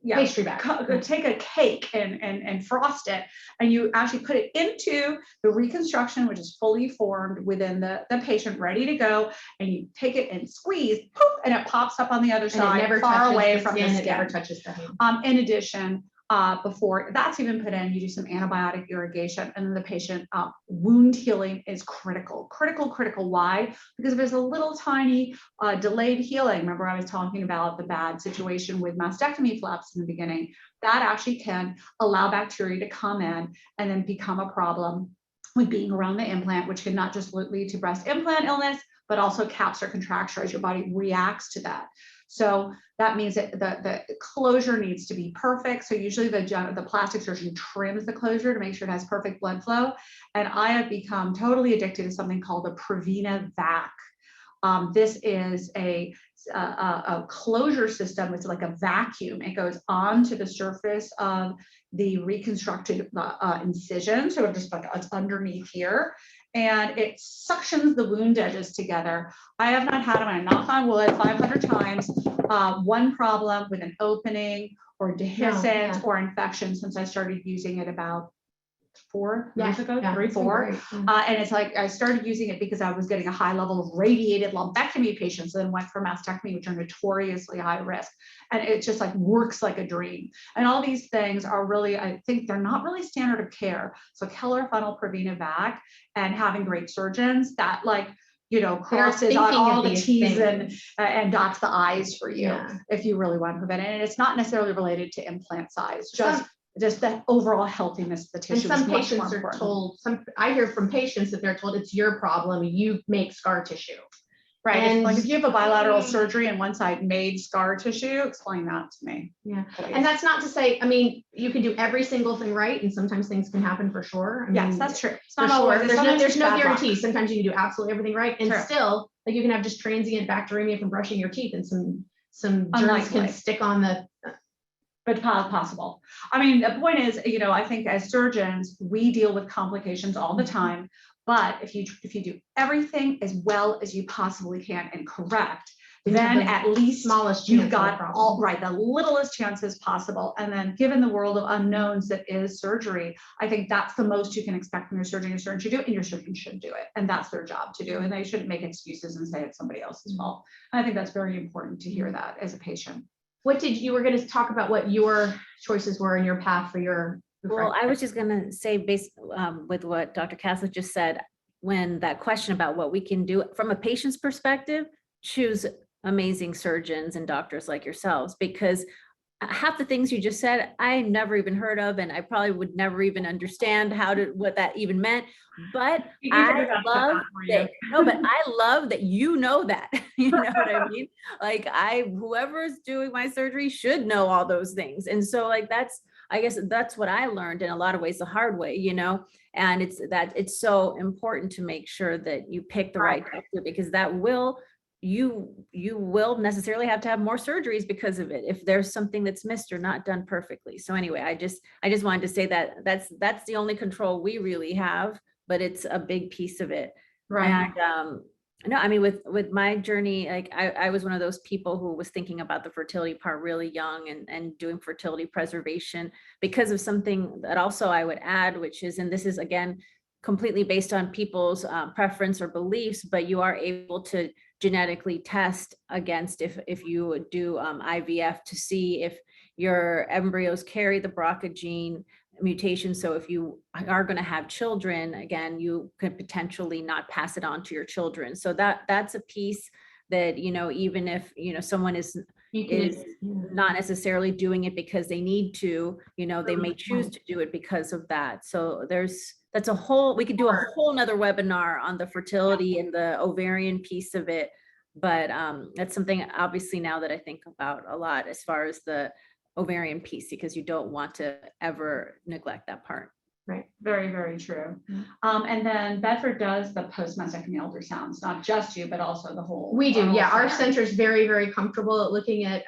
Pastry bag. Take a cake and frost it, and you actually put it into the reconstruction, which is fully formed within the patient, ready to go, and you take it and squeeze, poof, and it pops up on the other side, far away from the skin. It never touches the hand. In addition, before that's even put in, you do some antibiotic irrigation, and then the patient wound healing is critical. Why? Because if there's a little tiny delayed healing, remember I was talking about the bad situation with mastectomy flaps in the beginning, that actually can allow bacteria to come in and then become a problem with being around the implant, which can not just lead to breast implant illness, but also capsular contracture as your body reacts to that. So that means that the closure needs to be perfect. So usually the plastic surgeon trims the closure to make sure it has perfect blood flow. And I have become totally addicted to something called a Prevena vac. This is a a closure system. It's like a vacuum. It goes onto the surface of the reconstructed incision. So just like it's underneath here. And it suctions the wound edges together. I have not had, I'm knock on wood 500 times, one problem with an opening or dehiscence or infection since I started using it about 4 years ago, 3, 4. And it's like I started using it because I was getting a high level of radiated lumpectomy patients, and then went for mastectomy, which are notoriously high risk. And it just like works like a dream. And all these things are really, I think they're not really standard of care. So Keller funnel Provena vac and having great surgeons that like, you know, crosses on all the T's and dots the I's for you if you really want to prevent it. And it's not necessarily related to implant size, just the overall healthiness of the tissue. And some patients are told, I hear from patients that they're told it's your problem, you make scar tissue. Right. And like if you have a bilateral surgery and one side made scar tissue, explain that to me. Yeah. Please. And that's not to say, I mean, you can do every single thing right, and sometimes things can happen for sure. I mean, yes, that's true. It's not always, there's no guarantee. Sometimes you can do absolutely everything right. And still, like you can have just transient bacteremia from brushing your teeth, and some germs can stick on the but possible. I mean, the point is, you know, I think as surgeons, we deal with complications all the time, but if you do everything as well as you possibly can and correct, then at least smallest you've got the littlest chances possible. And then given the world of unknowns that is surgery, I think that's the most you can expect from your surgeon. Your surgeon should do it, and your surgeon should do it. And that's their job to do. And they shouldn't make excuses and say it's somebody else's fault. And I think that's very important to hear that as a patient. What did you were going to talk about what your choices were in your path for your? Well, I was just going to say, based with what Dr. Cassileth just said, when that question about what we can do from a patient's perspective, choose amazing surgeons and doctors like yourselves, because half the things you just said, I never even heard of, and I probably would never even understand what that even meant. But I love that. No, but I love that you know that. You know what I mean? Like whoever's doing my surgery should know all those things. And so like I guess that's what I learned in a lot of ways the hard way, you know. And it's so important to make sure that you pick the right doctor, because that will you will necessarily have to have more surgeries because of it if there's something that's missed or not done perfectly. So anyway, I just wanted to say that that's the only control we really have, but it's a big piece of it. Right. And no, I mean, with my journey, like I was one of those people who was thinking about the fertility part really young and doing fertility preservation because of something that also I would add, which is, and this is again completely based on people's preference or beliefs, but you are able to genetically test against if you do IVF to see if your embryos carry the BRCA gene mutation. So if you are going to have children, again, you could potentially not pass it on to your children. So that's a piece that, you know, even if, you know, someone is not necessarily doing it because they need to, you know, they may choose to do it because of that. So we could do a whole nother webinar on the fertility and the ovarian piece of it. But that's something obviously now that I think about a lot as far as the ovarian piece, because you don't want to ever neglect that part. Right. Very, very true. And then Bedford does the post-mastectomy ultrasounds, not just you, but also the whole. We do. Yeah. Our center is very, very comfortable at looking at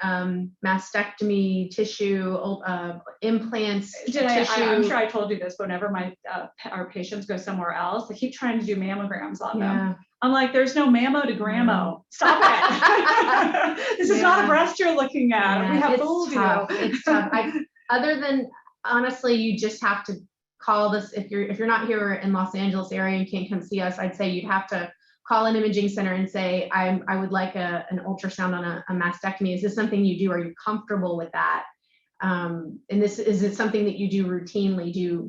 mastectomy tissue, implants, I'm sure I told you this, but whenever our patients go somewhere else, they keep trying to do mammograms on them. I'm like, there's no mammo to grammo. Stop it. This is not a breast you're looking at. We have fooled you. It's tough. Other than, honestly, you just have to call this, if you're not here in Los Angeles area and can't come see us, I'd say you'd have to call an imaging center and say, I would like an ultrasound on a mastectomy. Is this something you do? Are you comfortable with that? And is it something that you do routinely?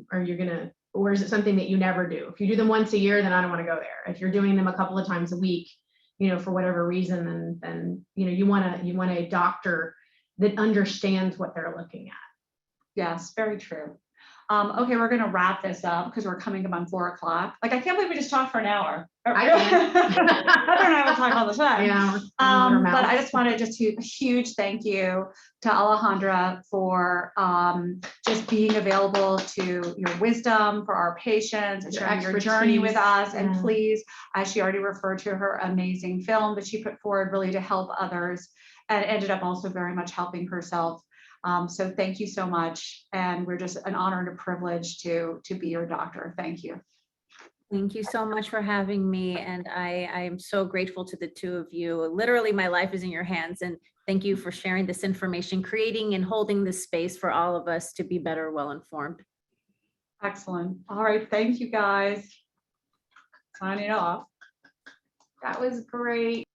Or is it something that you never do? If you do them once a year, then I don't want to go there. If you're doing them a couple of times a week, you know, for whatever reason, then you know, you want a doctor that understands what they're looking at. Yes, very true. Okay, we're going to wrap this up because we're coming up on 4 o'clock. Like, I can't believe we just talked for an hour. I can. Heather and I will talk all the time. Yeah. But I just wanted just to a huge thank you to Alejandra for just being available to your wisdom for our patients and sharing your journey with us. And please, as she already referred to her amazing film that she put forward really to help others and ended up also very much helping herself. So thank you so much. And we're just an honor and a privilege to be your doctor. Thank you. Thank you so much for having me. And I am so grateful to the two of you. Literally, my life is in your hands. And thank you for sharing this information, creating and holding this space for all of us to be better, well-informed. Excellent. All right. Thank you, guys. Signing off. That was great.